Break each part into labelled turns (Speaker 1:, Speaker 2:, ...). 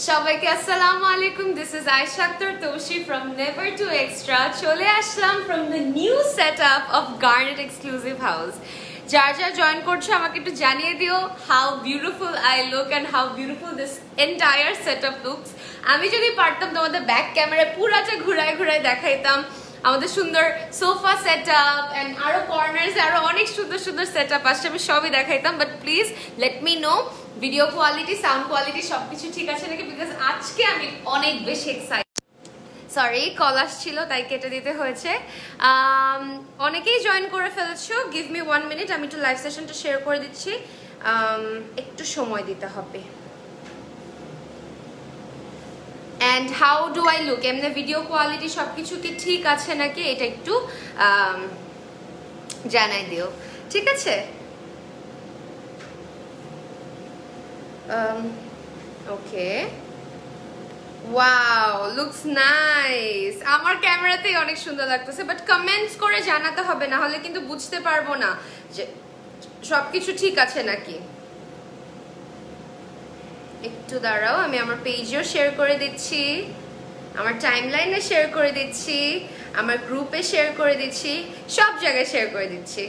Speaker 1: সবাইকে আসসালামু আলাইকুম, this is Ayesha Akter Toshi from never too extra. চলে আসলাম from the new setup of Garnet exclusive house. যার যার জয়েন করছো আমাকে একটু জানিয়ে দিও how beautiful I look and how beautiful this entire setup looks. আমি যদি পারতাম তোমাদের ব্যাক ক্যামেরায় পুরাটা ঘুরায় ঘুরায় দেখাইতাম আমাদের সুন্দর সোফা সেটআপ এন্ড আরো কর্নার্সে আরো অনেক সুন্দর সুন্দর সেটআপ আসছে, আমি সবই দেখাইতাম। But please let me know video quality, sound quality সবকিছু ঠিক আছে নাকি, বিকজ আজকে আমি অনেক বেশি এক্সাইটেড। সরি, কল আসছিল তাই কেটে দিতে হয়েছে। অনেকেই জয়েন করে ফেলেছো, গিভ মি 1 মিনিট, আমি একটু লাইভ সেশনটা শেয়ার করে দিচ্ছি, একটু সময় দিতে হবে। And how do I look, এমনি ভিডিও কোয়ালিটি সবকিছু কি ঠিক আছে নাকি এটা একটু জানাই দিও, ঠিক আছে? ওকে, ওয়াও, লুকস নাইস। আমার ক্যামেরাতেই অনেক সুন্দর লাগতেছে, বাট কমেন্টস করে জানাতে হবে, না হলে কিন্তু বুঝতে পারবো না যে সবকিছু ঠিক আছে নাকি। একটু দাঁড়াও, আমি আমার পেজেও শেয়ার করে দিচ্ছি, আমার টাইমলাইনে শেয়ার করে দিচ্ছি, আমার গ্রুপে শেয়ার করে দিচ্ছি, সব জায়গায় শেয়ার করে দিচ্ছি।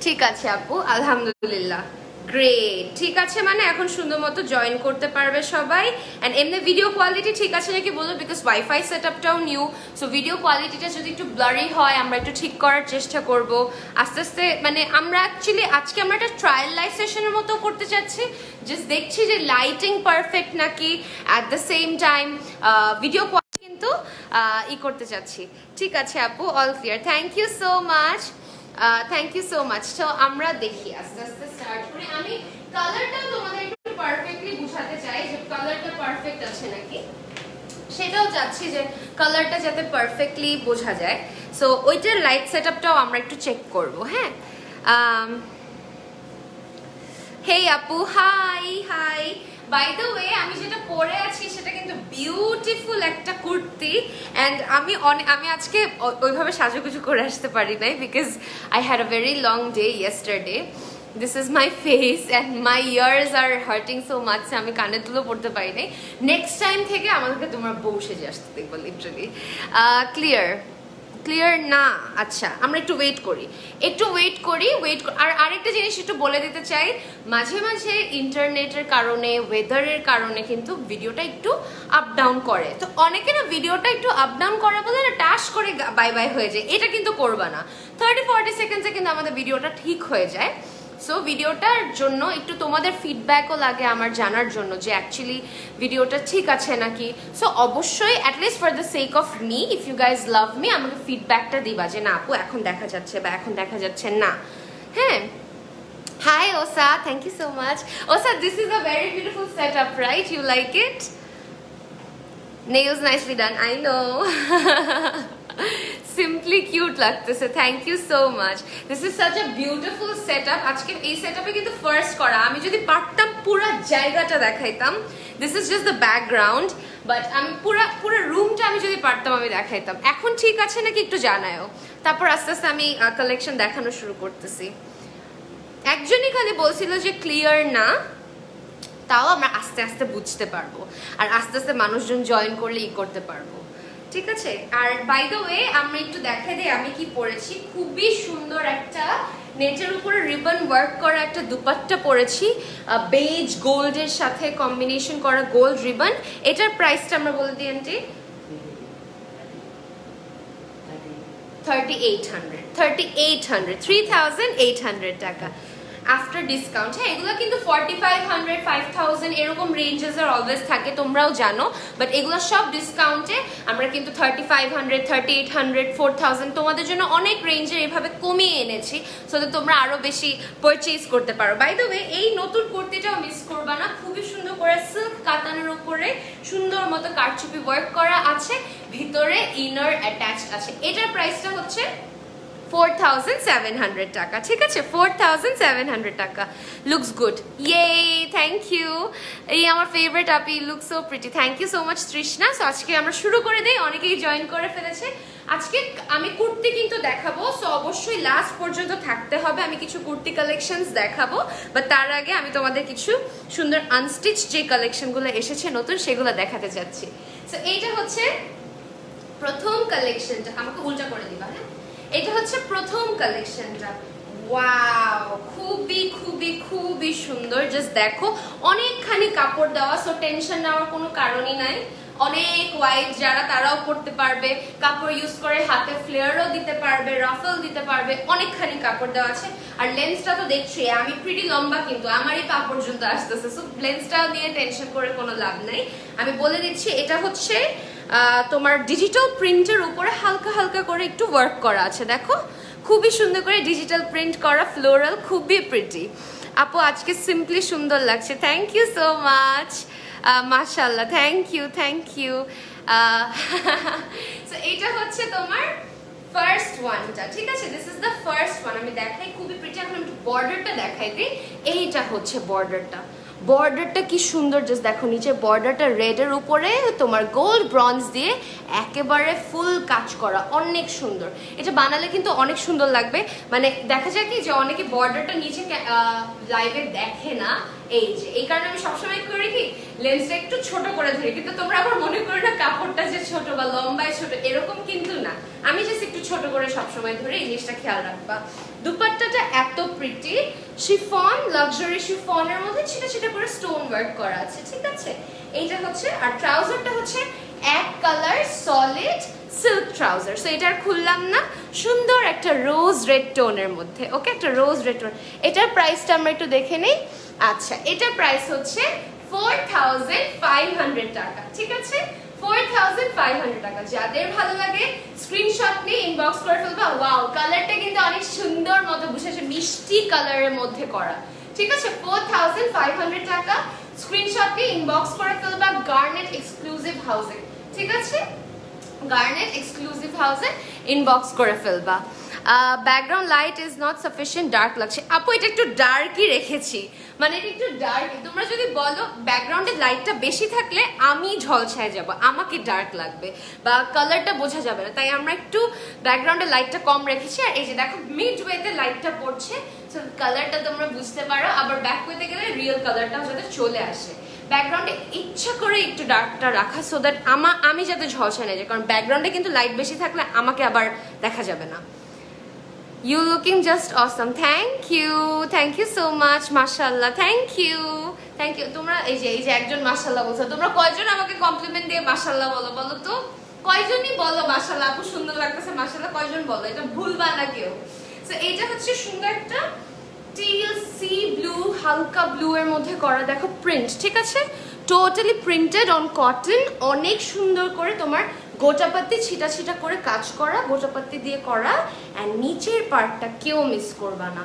Speaker 1: ঠিক আছে আপু, আলহামদুলিল্লাহ, গ্রেট। ঠিক আছে, মানে এখন সুন্দর মতো জয়েন করতে পারবে সবাই। এন্ড এমনি ভিডিও কোয়ালিটি ঠিক আছে নাকি বলো, বিকজ ওয়াইফাই সেটআপটাও নিউ, সো ভিডিও কোয়ালিটিটা যদি একটু ব্লারি হয় আমরা একটু ঠিক করার চেষ্টা করব আস্তে আস্তে। মানে আমরা অ্যাকচুয়ালি আজকে আমরা একটা ট্রায়াল লাইভ সেশনের মতো করতে চাচ্ছি, জাস্ট দেখছি যে লাইটিং পারফেক্ট নাকি, at the same time video quality কিন্তু করতে চাচ্ছি। ঠিক আছে আপু, all clear, thank you so much, thank you so much. তো আমরা দেখি আস্তে আস্তে স্টার্ট করি। আমি কালারটাও তোমাদের একটু পারফেক্টলি বুঝাতে চাই যে কালারটা পারফেক্ট আছে নাকি, সেটাও চাচ্ছি যে কালারটা যাতে পারফেক্টলি বোঝা যায়। সো ওইটার লাইট সেটআপটাও আমরা একটু চেক করব। হ্যাঁ, হেই আপু, hi hi. By the way, আমি যেটা পরে আছি সেটা কিন্তু বিউটিফুল একটা কুর্তি, অ্যান্ড আমি আজকে ওইভাবে সাজুগুজু করে আসতে পারি নাই, because I had a very long day yesterday. This is my face and my ears are hurting so much, আমি কানের দুলও পড়তে পারি নাই। নেক্সট টাইম থেকে আমাদেরকে তোমার বউ সেজে আসতে দেখবো, লিটারালি। ক্লিয়ার ক্লিয়ার না? আচ্ছা, আমরা একটু ওয়েট করি, আর আরেকটা জিনিস একটু বলে দিতে চাই, মাঝে মাঝে ইন্টারনেটের কারণে, ওয়েদারের কারণে কিন্তু ভিডিওটা একটু আপ ডাউন করে। তো অনেকে না ভিডিওটা একটু আপ ডাউন করে বলে না টাস করে বাই বাই হয়ে যায়, এটা কিন্তু করবা না। 30-40 সেকেন্ডসে কিন্তু আমাদের ভিডিওটা ঠিক হয়ে যায়। সো ভিডিওটার জন্য একটু তোমাদের ফিডব্যাকও লাগে আমার জানার জন্য যে অ্যাকচুয়ালি ভিডিওটা ঠিক আছে নাকি। সো অবশ্যই at least for the sake of me, if you guys love me, আমাকে ফিডব্যাকটা দিবা যে না আপু এখন দেখা যাচ্ছে বা এখন দেখা যাচ্ছে না। হ্যাঁ, hi Osa, thank you so much. Osa, this is a very beautiful set up, right? You like it? Nails nicely done, I know. Simply cute লাগতেছে, thank you so much. This is such a beautiful setup. আজকে এই সেটআপে কিন্তু first করা, আমি যদি পারতাম পুরো জায়গাটা দেখাইতাম। This is just the background, but আমি পুরো রুমটা আমি যদি পারতাম আমি দেখাইতাম। এখন ঠিক আছে নাকি একটু জানায়ও, তারপর আস্তে আস্তে আমি কালেকশন দেখানো শুরু করতেছি। একজনই খালি বলছিল যে ক্লিয়ার না, তাও আমরা আস্তে আস্তে বুঝতে পারবো, আর আস্তে আস্তে মানুষজন জয়েন করলে করতে পারবো, ঠিক আছে? আর বাই দ্য ওয়ে, আমরা একটু দেখাই দিই আমি কি পরেছি। খুবই সুন্দর একটা নেটের উপরে রিবন ওয়ার্ক করা একটা দুপাট্টা পরেছি, বেজ গোল্ডের সাথে কম্বিনেশন করা গোল্ড রিবন। এটার প্রাইসটা আমরা বলে দিই আন্টি, 3800 টাকা আফটার ডিসকাউন্ট। হ্যাঁ, এগুলো কিন্তু 4500, 5000 এরকম রেঞ্জেস আর অলওয়েজ থাকে, তোমরাও জানো। বাট এগুলো সব ডিসকাউন্টে আমরা কিন্তু 3500, 3800, 4000 তোমাদের জন্য অনেক রেঞ্জের এভাবে কমিয়ে এনেছি, সো দ্যাট তোমরা আরো বেশি পারচেজ করতে পারো। বাই দ্য ওয়ে, এই নতুন কুর্তিটাও মিস করবা না, খুবই সুন্দর করে সিল্ক কাতানের উপরে সুন্দর মতো কারচুপি ওয়ার্ক করা আছে, ভিতরে ইনার অ্যাটাচড আছে। এটার প্রাইসটা হচ্ছে 4,700 টাকা, ঠিক আছে? 4,700 টাকা। Looks good, yeah, thank you. এই আমার ফেভারিট আপি, look so pretty, thank you so much Trishna. So আজকে আমরা শুরু করে দেই, অনেকেই জয়েন করে ফেলেছে। আজকে আমি কুর্তি কিন্তু দেখাবো, সো অবশ্যই লাস্ট পর্যন্ত থাকতে হবে। আমি কিছু কুর্তি কালেকশনস দেখাবো, বাট তার আগে আমি তোমাদের কিছু সুন্দর আনস্টিচ যে কালেকশনগুলো এসেছে নতুন, সেগুলো দেখাতে যাচ্ছি। সো এইটা হচ্ছে প্রথম কালেকশনটা, আমাকে উল্টা করে দিবা, হ্যাঁ? এটা হচ্ছে প্রথম কালেকশনটা। ওয়াও, খুবই খুবই খুবই সুন্দর। জাস্ট দেখো, অনেকখানি কাপড় দেওয়া, সো টেনশন নেওয়ার কোনো কারণই নাই। অনেক ওয়াইড যারা, তারাও পরতে পারবে। কাপড় ইউজ করে হাতে ফ্লেয়ারও দিতে পারবে, রাফল দিতে পারবে, অনেকখানি কাপড় দেওয়া আছে। আর লেন্সটা তো দেখছি, আমি প্রিটি লম্বা, কিন্তু আমারই পা পর্যন্ত আসতেছে, সো লেন্সটা নিয়ে টেনশন করে কোনো লাভ নাই। আমি বলে দিচ্ছি, এটা হচ্ছে তোমার ডিজিটাল প্রিন্টের উপরে হালকা হালকা করে একটু ওয়ার্ক করা আছে। দেখো, খুবই সুন্দর করে ডিজিটাল প্রিন্ট করা, ফ্লোরাল, খুবই প্রিটি। আপু আজকে সিম্পলি সুন্দর লাগছে, থ্যাংক ইউ সো মাচ, মাশাআল্লাহ, thank you, thank you. So এইটা হচ্ছে তোমার ফার্স্ট ওয়ানটা, ঠিক আছে? This is the first one. আমি দেখাই, খুবই প্রিটি। এখন একটু বর্ডারটা দেখাই দিই। এইটা হচ্ছে বর্ডারটা, বর্ডারটা কি সুন্দর। জাস্ট দেখো, নিচে বর্ডারটা রেডের উপরে তোমার গোল্ড ব্রঞ্জ দিয়ে একেবারে ফুল কাজ করা, অনেক সুন্দর। এটা বানালে কিন্তু অনেক সুন্দর লাগবে। মানে দেখা যায় কি যে অনেকে বর্ডারটা নিচে লাইভে দেখে না, এই যে এই কারণে আমি সবসময় করি কি, লেন্সটা একটু ছোট করে ধরি। কিন্তু তোমরা আবার মনে করো না কাপড়টা যে ছোট বা লম্বায় ছোট, এরকম কিন্তু না। আমি জাস্ট একটু ছোট করে সবসময় ধরে, এই জিনিসটা খেয়াল রাখবা। দুপাট্টাটা এত প্রিটি, শিফন, লাক্সারি শিফনের মধ্যে ছিটা ছিটা করে স্টোন ওয়ার্ক করা আছে, ঠিক আছে? এইটা হচ্ছে, আর ট্রাউজারটা হচ্ছে এক colour solid silk trouser. So এটা আর খুললাম না, সুন্দর একটা রোজ রেড টোনের মধ্যে, ওকে? একটা রোজ রেড টোন। এটার প্রাইসটা আমরা একটু দেখে নেই। আচ্ছা, এটার প্রাইস হচ্ছে 4,500 টাকা, ঠিক আছে? 4,500 টাকা। যাদের ভালো লাগে স্ক্রিনশট নিয়ে ইনবক্স করে ফেলবা। ওয়াও, কালারটা কিন্তু অনেক সুন্দর মতো বুঝেছে, মিষ্টি কালারের মধ্যে করা, ঠিক আছে? 4,500 টাকা। স্ক্রিনশট নিয়ে ইনবক্স করে ফেলবা গার্নেট এক্সক্লুসিভ হাউসে, ঠিক আছে? গার্নেট এক্সক্লুসিভ হাউসে ইনবক্স করে ফেলবা। Background light is not sufficient, dark লাগছে। আপু এটা একটু ডার্কই রেখেছি, মানে এটা একটু ডার্ক। তোমরা যদি বলো ব্যাকগ্রাউন্ডের লাইটটা বেশি থাকলে আমি ঝলসায় যাব, আমাকে ডার্ক লাগবে বা কালারটা বোঝা যাবে না, তাই আমরা একটু ব্যাকগ্রাউন্ডের লাইটটা কম রেখেছি। আর এই যে দেখো, মিড ওয়েতে লাইটটা পড়ছে, সো কালারটা তোমরা বুঝতে পারো। আবার ব্যাক ওয়েতে গেলে রিয়েল কালারটাও যাতে চলে আসে। ব্যাকগ্রাউন্ডে ইচ্ছা করে একটু ডার্কটা রাখা, সো দ্যাট আমি যাতে ঝলসায় না যায়, কারণ ব্যাকগ্রাউন্ডে কিন্তু লাইট বেশি থাকলে আমাকে আবার দেখা যাবে না। You looking just awesome, thank you so much, mashallah, thank you. তোমরা এই যে একজন মাশাআল্লাহ বলছো, তোমরা কয়জন আমাকে কমপ্লিমেন্ট দিয়ে মাশাআল্লাহ বলো তো? কয়জনই বলো মাশাআল্লাহ আপু সুন্দর লাগতেছে, মাশাআল্লাহ কয়জন বলো? এটা ভুলবা না কেউ। সো এইটা হচ্ছে সুন্দর একটা টিল সি ব্লু, হালকা ব্লু এর মধ্যে করা, দেখো প্রিন্ট, ঠিক আছে? টোটালি প্রিন্টেড অন কটন, অনেক সুন্দর করে তোমার গোটাপাত্তি ছিটা ছিটা করে কাজ করা, গোটাপাত্তি দিয়ে করা। অ্যান্ড নিচের পার্টটা কেউ মিস করবা না,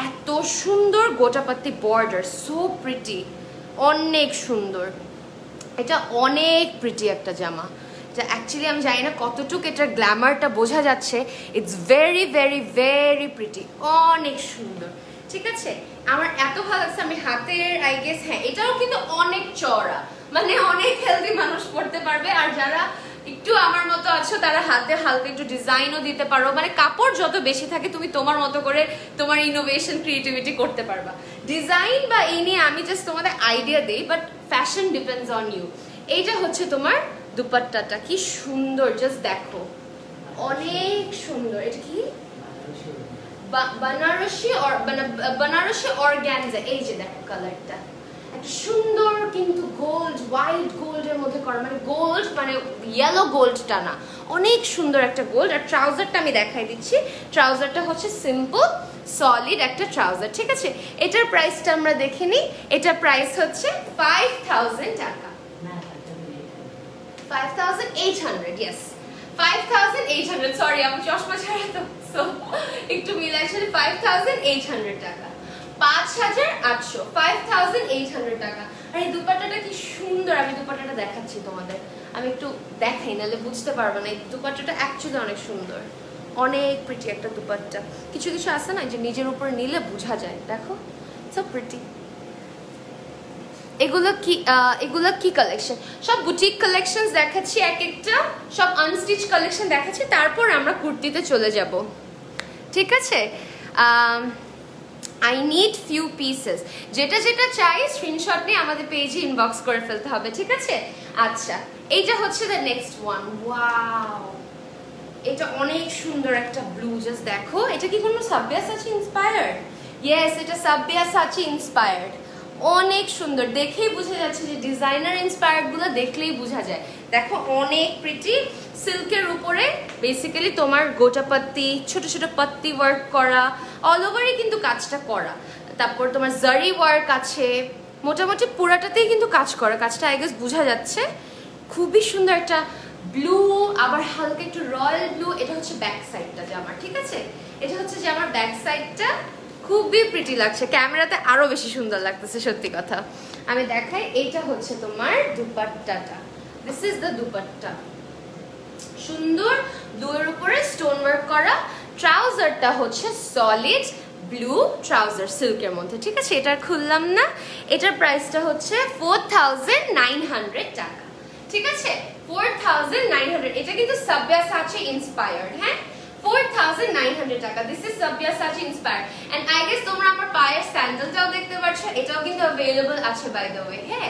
Speaker 1: এত সুন্দর গোটাপাত্তি বর্ডার, সো প্রিটি, অনেক সুন্দর। এটা অনেক প্রিটি একটা জামা, যা অ্যাকচুয়ালি আমি জানি না কতটুকু এটার গ্ল্যামারটা বোঝা যাচ্ছে। It's very very very pretty, অনেক সুন্দর, ঠিক আছে? আমার এত ভালো লাগছে। আমি হাতের আই গেস, হ্যাঁ এটাও কিন্তু অনেক চওড়া, মানে অনেক হেলদি মানুষ পড়তে পারবে। আর যারা একটু আমার মতো আছো, তারা হাতে হালকা একটু ডিজাইনও দিতে পারো। মানে কাপড় যত বেশি থাকে, তুমি তোমার মতো করে তোমার ইনোভেশন, ক্রিয়েটিভিটি করতে পারবা। ডিজাইন বা এই নিয়ে আমি জাস্ট তোমাদের আইডিয়া দিই, but fashion depends on you. এইটা হচ্ছে তোমার দুপাট্টাটা, কি সুন্দর, জাস্ট দেখো, অনেক সুন্দর। এটা কি বানারসি অর্গানজা। এই যে দেখো কালারটা একটা সুন্দর, কিন্তু গোল্ড, হোয়াইট গোল্ডের মধ্যে করা, মানে গোল্ড মানে ইয়েলো গোল্ডটা না, অনেক সুন্দর একটা গোল্ড। আর ট্রাউজারটা আমি দেখাই দিচ্ছি। ট্রাউজারটা হচ্ছে সিম্পল সলিড একটা ট্রাউজার, ঠিক আছে? এটার প্রাইসটা আমরা দেখে নিই। এটার প্রাইস হচ্ছে 5,000 টাকা, 5,800, ইয়েস 5,800। সরি আমি চশমা ছাড়া তো, সো একটু মিলাই, 5,800 টাকা, 5,800, 5,800 টাকা। আর এই দুপাট্টাটা কি সুন্দর, আমি দুপাট্টাটা দেখাচ্ছি তোমাদের, আমি একটু দেখাই, নাহলে বুঝতে পারবো না। এই দুপাট্টাটা অ্যাকচুয়ালি অনেক সুন্দর, অনেক প্রিটি একটা দুপাট্টা। কিছু কিছু আছে না যে নিজের উপর নিলে বোঝা যায়, দেখো সো প্রিটি। এগুলো কি কালেকশন? সব বুটিক কালেকশন দেখাচ্ছি এক একটা, সব আনস্টিচ কালেকশন দেখাচ্ছি, তারপর আমরা কুর্তিতে চলে যাব, ঠিক আছে? আই নিড ফিউ পিসেস, যেটা যেটা চাই স্ক্রিনশট নিয়ে আমাদের পেজে ইনবক্স করে ফেলতে হবে, ঠিক আছে? আচ্ছা, এইটা হচ্ছে দ্য নেক্সট ওয়ান। ওয়াও, এটা অনেক সুন্দর একটা ব্লু, জাস্ট দেখো। এটা কি কোনো সাব্বিয়াসাচি ইন্সপায়ার্ড? ইয়েস, এটা সাব্বিয়াসাচি ইন্সপায়ার্ড। অনেক সুন্দর, দেখেই বোঝা যাচ্ছে যে ডিজাইনার ইন্সপায়ার্ড গুলো দেখলেই বোঝা যায়। দেখো অনেক প্রিটি, সিল্কের উপরে বেসিক্যালি তোমার গোটাপাত্তি, ছোট ছোট পাত্তি ওয়ার্ক করা, অল ওভারই কিন্তু কাজটা করা। তারপর তোমার জারি ওয়ার্ক আছে, মোটামুটি পুরাটাতেই কিন্তু কাজ করা। কাজটা আই গেস বোঝা যাচ্ছে। খুবই সুন্দর একটা ব্লু, আবার হালকা একটু রয়্যাল ব্লু। এটা হচ্ছে ব্যাক সাইডটা জামার, ঠিক আছে? এটা হচ্ছে যে আমার ব্যাক সাইডটা খুবই প্রিটি লাগছে, ক্যামেরাতে আরো বেশি সুন্দর লাগতেছে, সত্যি কথা। আমি দেখাই, এইটা হচ্ছে তোমার দুপাট্টাটা। দিস ইজ দ্য দুপাট্টা, সুন্দর ব্লুয়ের উপরে স্টোন ওয়ার্ক করা। ট্রাউজারটা হচ্ছে সলিড ব্লু ট্রাউজার সিল্কের মধ্যে, ঠিক আছে? এটা খুললাম না। এটার প্রাইসটা হচ্ছে 4900 টাকা, ঠিক আছে? 4900। এটা কিন্তু সাব্বিয়াসাচি ইন্সপায়ার্ড, হ্যাঁ, 4900 টাকা। This is Sabyasachi inspired. And I guess তোমরা আমার পায়ের স্যান্ডেলটাও দেখতে পাচ্ছ, এটাও কিন্তু अवेलेबल আছে বাই দ্য ওয়ে। হ্যাঁ,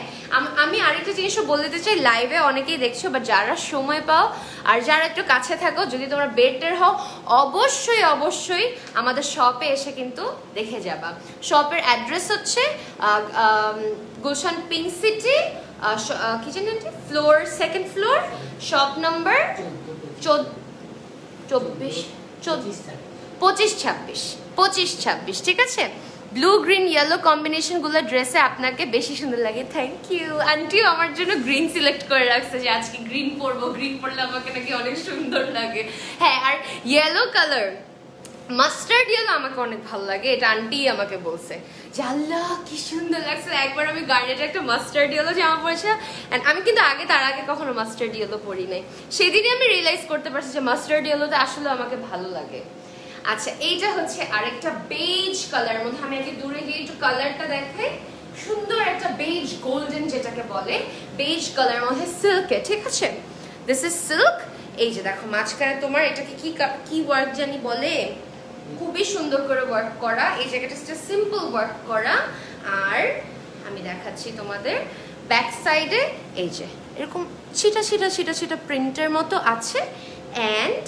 Speaker 1: আমি আরেকটা জিনিসও বলে দিতে চাই, লাইভে অনেকেই দেখছো, বা যারা সময় পাও আর যারা একটু কাছে থাকো, যদি তোমরা বেডের হও, অবশ্যই অবশ্যই আমাদের শপে এসে কিন্তু দেখে যাবা। শপের অ্যাড্রেস হচ্ছে Gulshan pink city, kitchen floor, second floor, shop number 25-26, ঠিক আছে? ব্লু গ্রিন ইয়েলো কম্বিনেশন গুলো ড্রেসে আপনাকে বেশি সুন্দর লাগে। Thank you. আন্টিও আমার জন্য গ্রিন সিলেক্ট করে রাখছে যে আজকে গ্রিন পরবো, গ্রিন পরলে আমাকে নাকি অনেক সুন্দর লাগে। হ্যাঁ, আর ইয়েলো কালার, মাস্টার্ড ইয়েলো আমাকে অনেক ভালো লাগে, এটা আন্টি আমাকে বলছে যে আল্লাহ কি সুন্দর লাগছে। একবার আমি গার্ডেনে একটা মাস্টার্ড ইয়েলো জামা পরেছি, এন্ড আমি কিন্তু তার আগে কখনো মাস্টার্ড ইয়েলো পরি নাই। সেদিনই আমি রিয়েলাইজ করতে পারছি যে মাস্টার্ড ইয়েলোটা আসলে আমাকে ভালো লাগে। আচ্ছা, এইটা হচ্ছে আরেকটা বেজ কালার মধ্যে। আমি আগে দূরে গিয়ে একটু কালারটা দেখাই। সুন্দর একটা বেজ গোল্ডেন যেটাকে বলে, বেজ কালার মধ্যে সিল্কে, ঠিক আছে? This is silk. এই যে দেখো মাঝখানে তোমার এটাকে কি ওয়ার্ক জানি বলে, খুবই সুন্দর করে ওয়ার্ক করা। এই জায়গাটা সিম্পল ওয়ার্ক করা। আর আমি দেখাচ্ছি তোমাদের ব্যাক সাইডে, এই যে এরকম ছিটা ছিটা ছিটা ছিটা প্রিন্টের মতো আছে। অ্যান্ড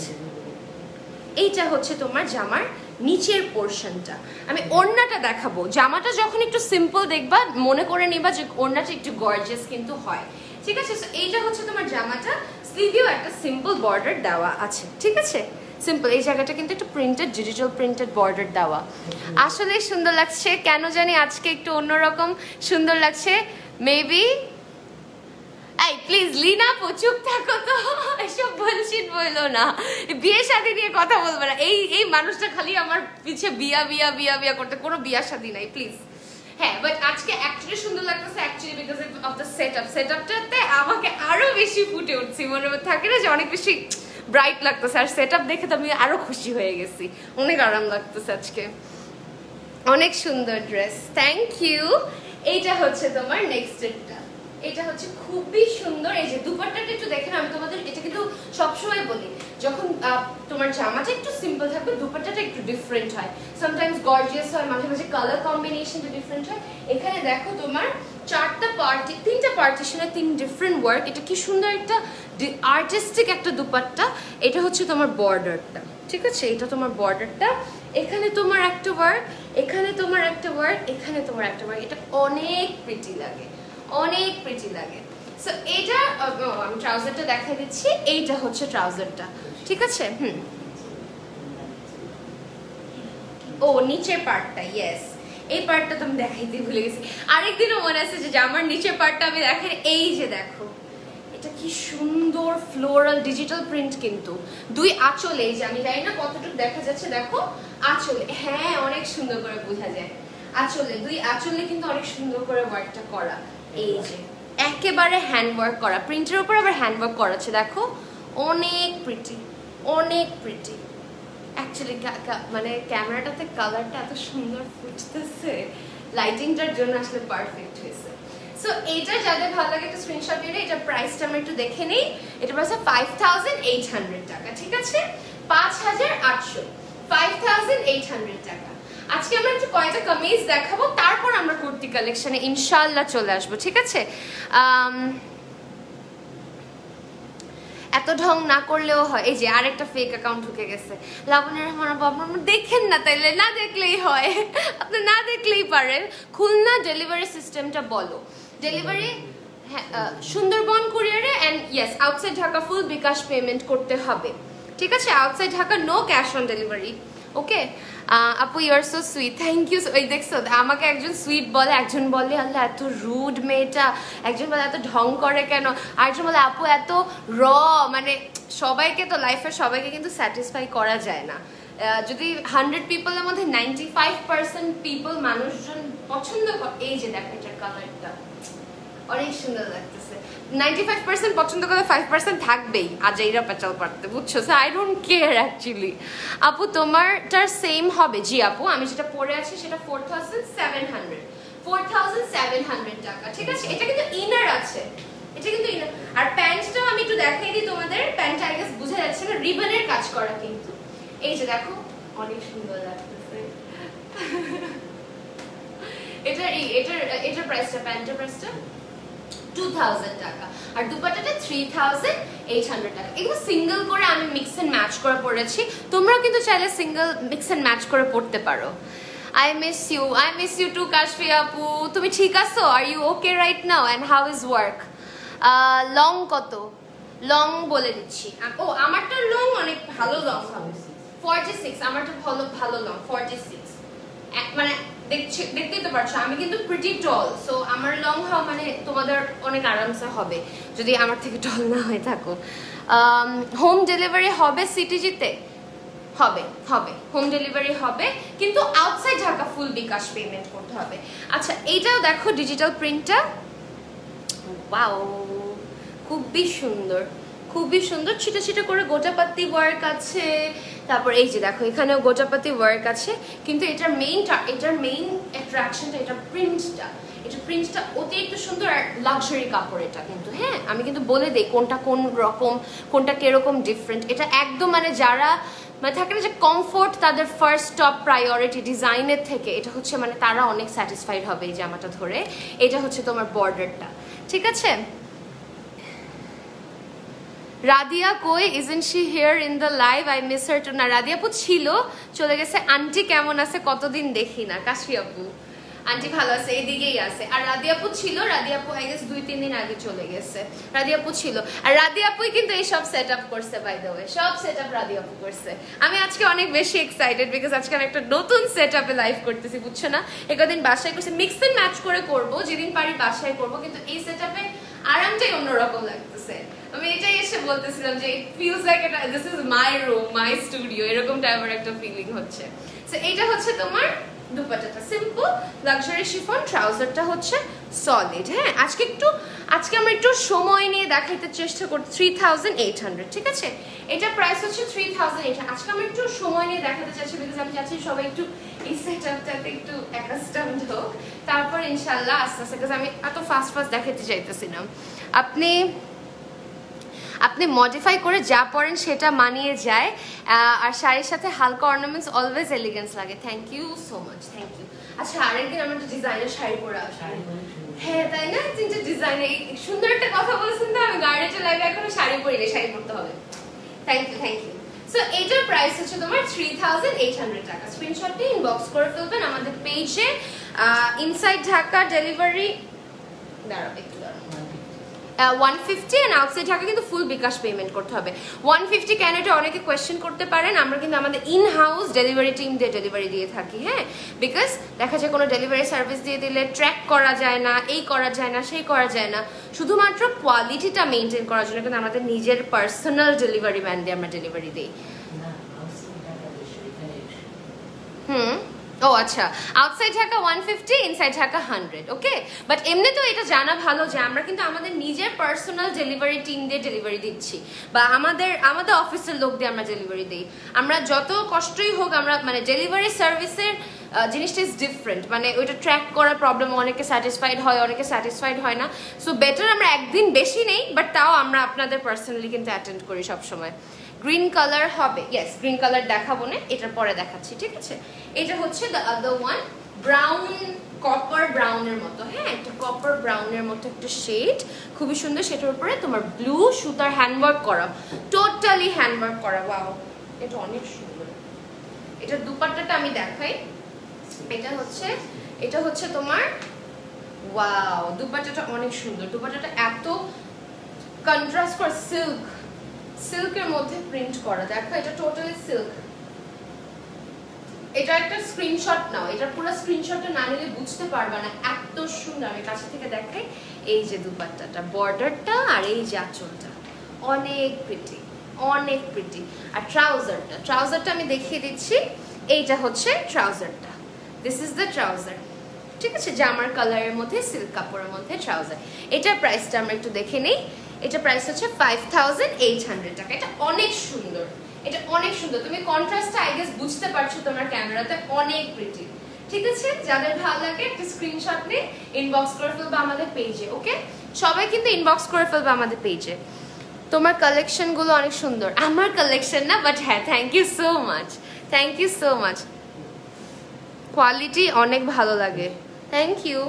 Speaker 1: এইটা হচ্ছে তোমার জামার নিচের পোর্শনটা। আমি ওড়নাটা দেখাবো। জামাটা যখন একটু সিম্পল দেখবা, মনে করে নিবা যে ওড়নাটা একটু গর্জিয়াস কিন্তু হয়, ঠিক আছে? সো এইটা হচ্ছে তোমার জামাটা, স্লিভেও একটা সিম্পল বর্ডার দেওয়া আছে, ঠিক আছে? সিম্পল। এই জায়গাটা কিন্তু একটু প্রিন্টেড, ডিজিটাল প্রিন্টেড বর্ডার দেওয়া। আসলে সুন্দর লাগছে, কেন জানি আজকে একটু অন্যরকম সুন্দর লাগছে। মেবি এই প্লিজ লিনা চুপ থাকো তো, এসব বলছিস বললো না, বিয়ে শাদী নিয়ে কথা বলবে না। এই মানুষটা খালি আমার পিছে বিয়া বিয়া বিয়া বিয়া করতে, কোনো বিয়া শাদী নাই প্লিজ। হ্যাঁ, বাট আজকে অ্যাকচুয়ালি সুন্দর লাগতেছে, অ্যাকচুয়ালি বিকজ অফ দ্য সেটআপটাতে আমাকে আরো বেশি ফুটে উঠছি। মনে থাকে না যে অনেক বেশি ব্রাইট লাগতেছে, আর সেটআপ দেখে তো আমি আরো খুশি হয়ে গেছি। অনেক আরাম লাগতেছে আজকে, অনেক সুন্দর ড্রেস। Thank you. এইটা হচ্ছে তোমার নেক্সট ডেটটা, এটা হচ্ছে খুবই সুন্দর। এই যে দুপাট্টাটা একটু দেখেন, আমি তোমাদের এটা কিন্তু সবসময় বলি, যখন তোমার জামাটা একটু সিম্পল থাকবে, দুপাট্টাটা একটু ডিফারেন্ট হয়, সামটাইমস গর্জিয়াস হয়, মাঝে মাঝে কালার কম্বিনেশনটা ডিফারেন্ট হয়। এখানে দেখো তোমার তিনটা পার্টিশনে 3 ডিফারেন্ট ওয়ার্ক। এটা কি সুন্দর একটা আর্টিস্টিক একটা দুপাট্টা। এটা হচ্ছে তোমার বর্ডারটা, ঠিক আছে? এটা তোমার বর্ডারটা, এখানে তোমার একটা ওয়ার্ক, এখানে তোমার একটা ওয়ার্ক, এখানে তোমার একটা ওয়ার্ক। এটা অনেক প্রিটি লাগে, অনেক প্রিটি লাগে। সো এটা আমি ট্রাউজারটা দেখাই দিচ্ছি। এইটা হচ্ছে ট্রাউজারটা, ঠিক আছে? ও নিচের পার্টটা, ইয়েস, এই পার্টটা তো আমি দেখাইতে ভুলে গেছি। আরেকদিনও মনে আছে যে আমার নিচের পার্টটা আমি দেখাই। এই যে দেখো, এটা কি সুন্দর ফ্লোরাল ডিজিটাল প্রিন্ট, কিন্তু 2 আঁচলে। এই যে আমি জানি না কতটুকু দেখা যাচ্ছে, দেখো আঁচলে, হ্যাঁ অনেক সুন্দর করে বোঝা যায়। আঁচলে, 2 আঁচলে কিন্তু অনেক সুন্দর করে ওয়ার্কটা করা। এই যে একেবারে হ্যান্ড ওয়ার্ক করা, প্রিন্টের উপর আবার হ্যান্ড ওয়ার্ক করা আছে, দেখো অনেক প্রিটি, অনেক প্রিটি। অ্যাকচুয়ালি মানে ক্যামেরাটাতে কালারটা এত সুন্দর ফুটতেছে, লাইটিংটার জন্য আসলে পারফেক্ট হয়েছে। সো এইটা যাদের ভালো লাগে একটা স্ক্রিনশট নিয়ে, এটা প্রাইসটা আমরা একটু দেখে নিই। এটা প্রাইস 5800 টাকা, ঠিক আছে? 5800, 5800 টাকা। আজকে আমরা একটু কয়টা কামিজ দেখাবো, তারপর আমরা কুর্তি কালেকশনে ইনশাআল্লাহ চলে আসবো, ঠিক আছে? এত ঢং না করলেও হয়। এই যে আরেকটা ফেক অ্যাকাউন্ট ঢুকে গেছে, লাবণ্য রহমান বাবা, দেখেন না, তাইলে না দেখলেই হয়, আপনি না দেখলেই পারেন। খুলনা ডেলিভারি সিস্টেমটা বলো। ডেলিভারি হ্যাঁ, সুন্দরবন কুরিয়ারে and yes outside Dhaka full bKash payment করতে হবে, ঠিক আছে? Outside Dhaka no cash on delivery, okay? আপু you are so sweet, thank you. এই দেখছো, আমাকে একজন সুইট বলে, একজন বলে আল্লাহ এত রুড মেয়েটা, একজন বলে এত ঢং করে কেন, আরেকজন বলে আপু এত র। মানে সবাইকে তো লাইফের সবাইকে কিন্তু স্যাটিসফাই করা যায় না। যদি 100 পিপলের মধ্যে 95% পিপল মানুষজন পছন্দ করে, এই যে দেখো এটার কালারটা অনেক সুন্দর লাগতেছে, 95% পছন্দ করে 5% থাকবেই আজাইরা পেঁচাল পারতে, বুঝছো? So I don't care actually. আপু তোমারটার সেম হবে? জি আপু, আমি যেটা পরে আছি সেটা 4700 টাকা, ঠিক আছে? এটা কিন্তু ইনার আছে, এটা কিন্তু ইনার। আর প্যান্টটাও আমি একটু দেখাই দিই তোমাদের। প্যান্টটা আই গেস বুঝা যাচ্ছে না, রিবনের কাজ করা কিন্তু, এই যে দেখো অনেক সুন্দর লাগতেছে। এটার প্রাইসটা, প্যান্টের প্রাইসটা 2000 টাকা, আর দুপাট্টাটা 3800 টাকা। এগুলো সিঙ্গেল করে আমি মিক্স এন্ড ম্যাচ করে পরেছি, তোমরাও কিন্তু চাইলে সিঙ্গেল মিক্স এন্ড ম্যাচ করে পড়তে পারো। I miss you too Kashfi আপু, তুমি ঠিক আছো? Are you okay right now? And how is work? Long কত? লং বলে দিচ্ছি। ও আমারটা লং অনেক ভালো লং হবে, 46। আমারটা ভালো লং 46। মানে দেখতেই তো পারছো আমি কিন্তু প্রিটি টল, সো আমার লং হওয়া মানে তোমাদের অনেক আরামসে হবে যদি আমার থেকে টল না হয়ে থাকো। হোম ডেলিভারি হবে সিটিজিতে? হবে, হোম ডেলিভারি হবে, কিন্তু outside Dhaka full bKash payment করতে হবে। আচ্ছা এইটাও দেখো ডিজিটাল প্রিন্টটা, ওয়াও খুবই সুন্দর, খুবই সুন্দর। ছিটা ছিটা করে গোটাপাতি ওয়ার্ক আছে, তারপর এই যে দেখো এখানেও গোটাপাতি ওয়ার্ক আছে, কিন্তু এটার মেইন অ্যাট্রাকশনটা এটা প্রিন্টটা অতিরিক্ত সুন্দর আর লাক্সারি কাপড় এটা কিন্তু। হ্যাঁ আমি কিন্তু বলে দেই কোনটা কোন রকম, কোনটা কিরকম ডিফারেন্ট। এটা একদম মানে যারা মানে থাকে না যে কমফোর্ট তাদের ফার্স্ট টপ প্রায়োরিটি ডিজাইনের থেকে, এটা হচ্ছে মানে তারা অনেক স্যাটিসফাইড হবে এই জামাটা ধরে। এটা হচ্ছে তোমার বর্ডারটা, ঠিক আছে? রাদিয়া কই? Isn't she here in the live? I miss her too. না রাদিয়া আপু ছিল, চলে গেছে। আন্টি কেমন আছে? কতদিন দেখি না। কাশি আপু আন্টি ভালো আছে, এইদিকেই আছে। আর রাদিয়া আপু ছিল, রাদিয়া আপু আই গেস 2-3 দিন আগে চলে গেছে। রাদিয়া আপু ছিল, আর রাদিয়া আপুই কিন্তু এই সব সেট আপ করছে, বাই দ্য ওয়ে সব সেট আপ রাদিয়া আপু করছে। আমি আজকে অনেক বেশি এক্সাইটেড বিকজ আজকে আমি একটা নতুন সেট আপে লাইভ করতেছি, বুঝছো না? একদিন বাসায় করছি, মিক্স এন্ড ম্যাচ করে করবো, যেদিন পারি বাসায় করবো, কিন্তু এই সেট আপে আরামটাই অন্যরকম লাগতেছে। আমি এটাই এসে বলতেছিলাম যে ইট ফিলস লাইক এটা this is my room, my studio, এরকম টাইপের একটা ফিলিং হচ্ছে। সো এইটা হচ্ছে তোমার দুপাট্টাটা সিম্পল লাক্সারি শিফন, ট্রাউজারটা হচ্ছে সলিড। হ্যাঁ আজকে আমরা একটু সময় নিয়ে দেখাইতে চেষ্টা করি। 3800, ঠিক আছে? এটা প্রাইস হচ্ছে 3800। আজকে আমরা একটু সময় নিয়ে দেখাতে চাচ্ছি বিকজ আমি চাচ্ছি সবাই একটু এই সেটআপটাতে একটু অ্যাকাস্টমড হোক, তারপর ইনশাআল্লাহ আস্তে আস্তে, বিকজ আমি এত ফাস্ট দেখাতে চাইতেছি না। আপনি মডিফাই করে যা পরেন সেটা মানিয়ে যায়, আর শাড়ির সাথে হালকা অর্নামেন্টস অলওয়েজ এলিগেন্স লাগে। Thank you so much, thank you. আচ্ছা আরেকদিন আমরা একটা ডিজাইনার শাড়ি পরে আসবো। হ্যাঁ তাই না, তিনটে ডিজাইনার সুন্দর একটা কথা বলছেন তো, আমি গার্ডেটে লাইভে এখনো শাড়ি পরিনি, শাড়ি পরতে হবে। Thank you. সো এটার প্রাইস হচ্ছে তোমার 3800 টাকা। স্ক্রিনশটটি ইনবক্স করে ফেলবেন আমাদের পেজে। Inside Dhaka delivery 150 and outside Dhaka কিন্তু ফুল বিকাশ পেমেন্ট করতে হবে। 150 কেন, এটা অনেকে কোয়েশ্চেন করতে পারেন। আমরা কিন্তু আমাদের ইন হাউস ডেলিভারি টিম দিয়ে ডেলিভারি দিয়ে থাকি। হ্যাঁ বিকজ দেখা যায় কোনো ডেলিভারি সার্ভিস দিয়ে দিলে ট্র্যাক করা যায় না, এই করা যায় না, সেই করা যায় না, শুধুমাত্র কোয়ালিটিটা মেনটেন করার জন্য কিন্তু আমাদের নিজের পার্সোনাল ডেলিভারি ম্যান দিয়ে আমরা ডেলিভারি দিই। ও আচ্ছা, outside Dhaka 150, inside Dhaka 100, okay. But এমনি তো এটা জানা ভালো যে আমরা কিন্তু আমাদের নিজের পার্সোনাল ডেলিভারি টিম দিয়ে ডেলিভারি দিচ্ছি, বা আমাদের অফিসের লোক দিয়ে আমরা ডেলিভারি দিই। আমরা যত কষ্টই হোক, আমরা মানে ডেলিভারি সার্ভিসের জিনিসটা ইজ ডিফারেন্ট, মানে ওইটা ট্র্যাক করার প্রবলেম, অনেকে স্যাটিসফাইড হয়, অনেকে স্যাটিসফাইড হয় না। সো বেটার আমরা একদিন বেশি নেই, বাট তাও আমরা আপনাদের পার্সোনালি কিন্তু অ্যাটেন্ড করি সবসময়। গ্রিন কালার হবে, ইয়েস গ্রিন কালার দেখাবো না, এটার পরে দেখাচ্ছি, ঠিক আছে। এটা হচ্ছে the other one, brown, copper ব্রাউনের মতো, হ্যাঁ একটা কপার ব্রাউনের মতো একটা শেড, খুবই সুন্দর। সেটার উপরে তোমার ব্লু সুতার হ্যান্ডওয়ার্ক করা, টোটালি হ্যান্ডওয়ার্ক করা, ওয়াও এটা অনেক সুন্দর। এটার দুপাট্টাটা আমি দেখাই, এটা হচ্ছে তোমার, ওয়াও দুপাট্টাটা অনেক সুন্দর। দুপাট্টাটা এত কন্ট্রাস্ট করা, সিল্কের মধ্যে প্রিন্ট করা, দেখো এটা টোটালি সিল্ক। এটা একটা স্ক্রিনশট নাও, এটা পুরো স্ক্রিনশটটা না নিলে বুঝতে পারবে না, এত সুন্দর। আমি কাছে থেকে দেখাই, এই যে দুপাট্টাটা, বর্ডারটা আর এই যে আঁচলটা, অনেক প্রিটি, অনেক প্রিটি। আর ট্রাউজারটা আমি দেখিয়ে দিচ্ছি, এইটা হচ্ছে ট্রাউজারটা, দিস ইজ দ্য ট্রাউজার, ঠিক আছে, জামার কালারের মধ্যে সিল্ক কাপড়ের মধ্যে ট্রাউজার। এটার প্রাইসটা আমরা একটু দেখে নিই। এটা প্রাইস হচ্ছে 5800 টাকা। এটা অনেক সুন্দর, এটা অনেক সুন্দর। তুমি কন্ট্রাস্টটা আই গেস বুঝতে পারছো তোমার ক্যামেরাতে, অনেক প্রিটি, ঠিক আছে। যাদের ভালো লাগে একটা স্ক্রিনশট নিয়ে ইনবক্স করে ফেলবে আমাদের পেজে, ওকে। সবাই কিন্তু ইনবক্স করে ফেলবে আমাদের পেজে। তোমার কালেকশনগুলো অনেক সুন্দর, আমার কালেকশন না, বাট হ্যাঁ thank you so much, thank you so much, quality অনেক ভালো লাগে, থ্যাংক ইউ।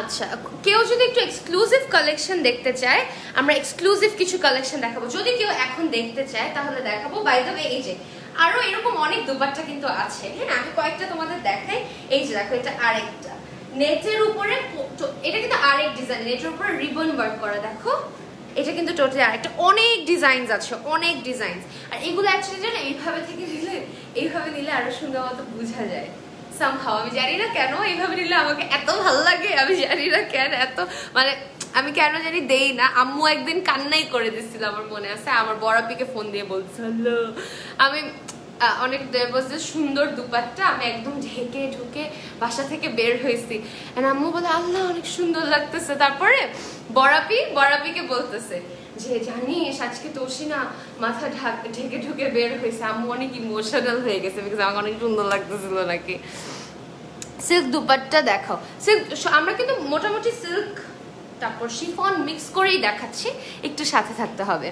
Speaker 1: আচ্ছা, কেউ যদি একটু এক্সক্লুসিভ কালেকশন দেখতে চায়, আমরা এক্সক্লুসিভ কিছু কালেকশন দেখাবো। যদি কেউ এখন দেখতে চায় তাহলে দেখাবো। বাই দ্য ওয়ে, এই যে আরো এরকম অনেক দুপাট্টা কিন্তু আছে, হ্যাঁ আমি কয়েকটা তোমাদের দেখাই। এই যে দেখো, এটা আরেকটা নেটের উপরে, এটা কিন্তু আরেক ডিজাইন, নেটের উপরে রিবন ওয়ার্ক করা, দেখো এটা কিন্তু টোটালি আরেকটা, অনেক ডিজাইনস আছে, অনেক ডিজাইনস। আর এগুলো অ্যাকচুয়ালি জানো এইভাবে থেকে নিলে, এইভাবে নিলে আরো সুন্দর মতো বোঝা যায় সামহাও। আমি জানি না কেন এইভাবে নিলে আমাকে এত ভালো লাগে, আমি জানি না কেন এত, মানে আমি কেন জানি দেই না। আম্মু একদিন কান্নাই করে দিচ্ছিল, আমার মনে আছে, আমার বড়াপিকে ফোন দিয়ে বলছিল আমি অনেক সুন্দর দুপাট্টা, আমি একদম ঢেকে ঢুকে বাসা থেকে বের হয়েছি, আম্মু বলে আল্লাহ অনেক সুন্দর লাগতেছে। তারপরে বড়াপিকে বলতেছে যে জানিস আজকে তোষিনা মাথা ঢেকে ঢুকে বের হয়েছে, আম্মু অনেক ইমোশনাল হয়ে গেছে, বিকজ আমাকে অনেক সুন্দর লাগতেছিল নাকি। সিল্ক দুপাট্টা দেখাও, সিল্ক আমরা কিন্তু মোটামুটি সিল্ক তারপর শিফন মিক্স করেই দেখাচ্ছি, একটু সাথে থাকতে হবে।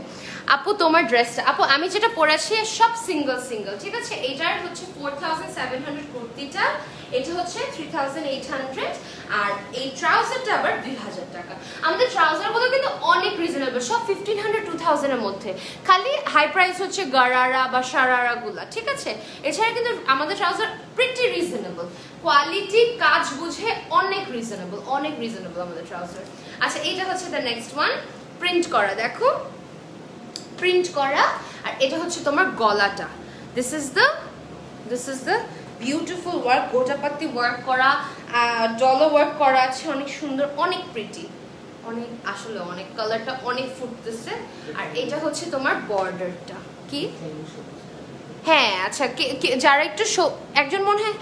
Speaker 1: আপু তোমার ড্রেসটা, আপু আমি যেটা পরেছি সব সিঙ্গেল, ঠিক আছে। এইটার হচ্ছে 4700 কুর্তিটা, এটা হচ্ছে 3800, আর এই ট্রাউজারটা আবার 2000 টাকা। আমাদের ট্রাউজারগুলো কিন্তু অনেক রিজনেবল, সব 1500-2000 এর মধ্যে। খালি হাই প্রাইস হচ্ছে গারারা বা সারারা গুলা, ঠিক আছে। এছাড়া কিন্তু আমাদের ট্রাউজার প্রিটি রিজনেবল, কোয়ালিটি কাজ বুঝে অনেক রিজনেবল, অনেক রিজনেবল আমাদের ট্রাউজার। আচ্ছা, এইটা হচ্ছে দ্য নেক্সট ওয়ান, প্রিন্ট করা, দেখো প্রিন্ট করা। আর এটা হচ্ছে তোমার গলাটা, this is the beautiful work, গোটাপাতি ওয়ার্ক করা, ডলো ওয়ার্ক করা আছে, অনেক সুন্দর, অনেক প্রিটি, অনেক আসলে অনেক, কালারটা অনেক ফুটতেছে। আর এটা হচ্ছে তোমার বর্ডারটা, কি হ্যাঁ আচ্ছা, যারা একটু একজন মনে হয়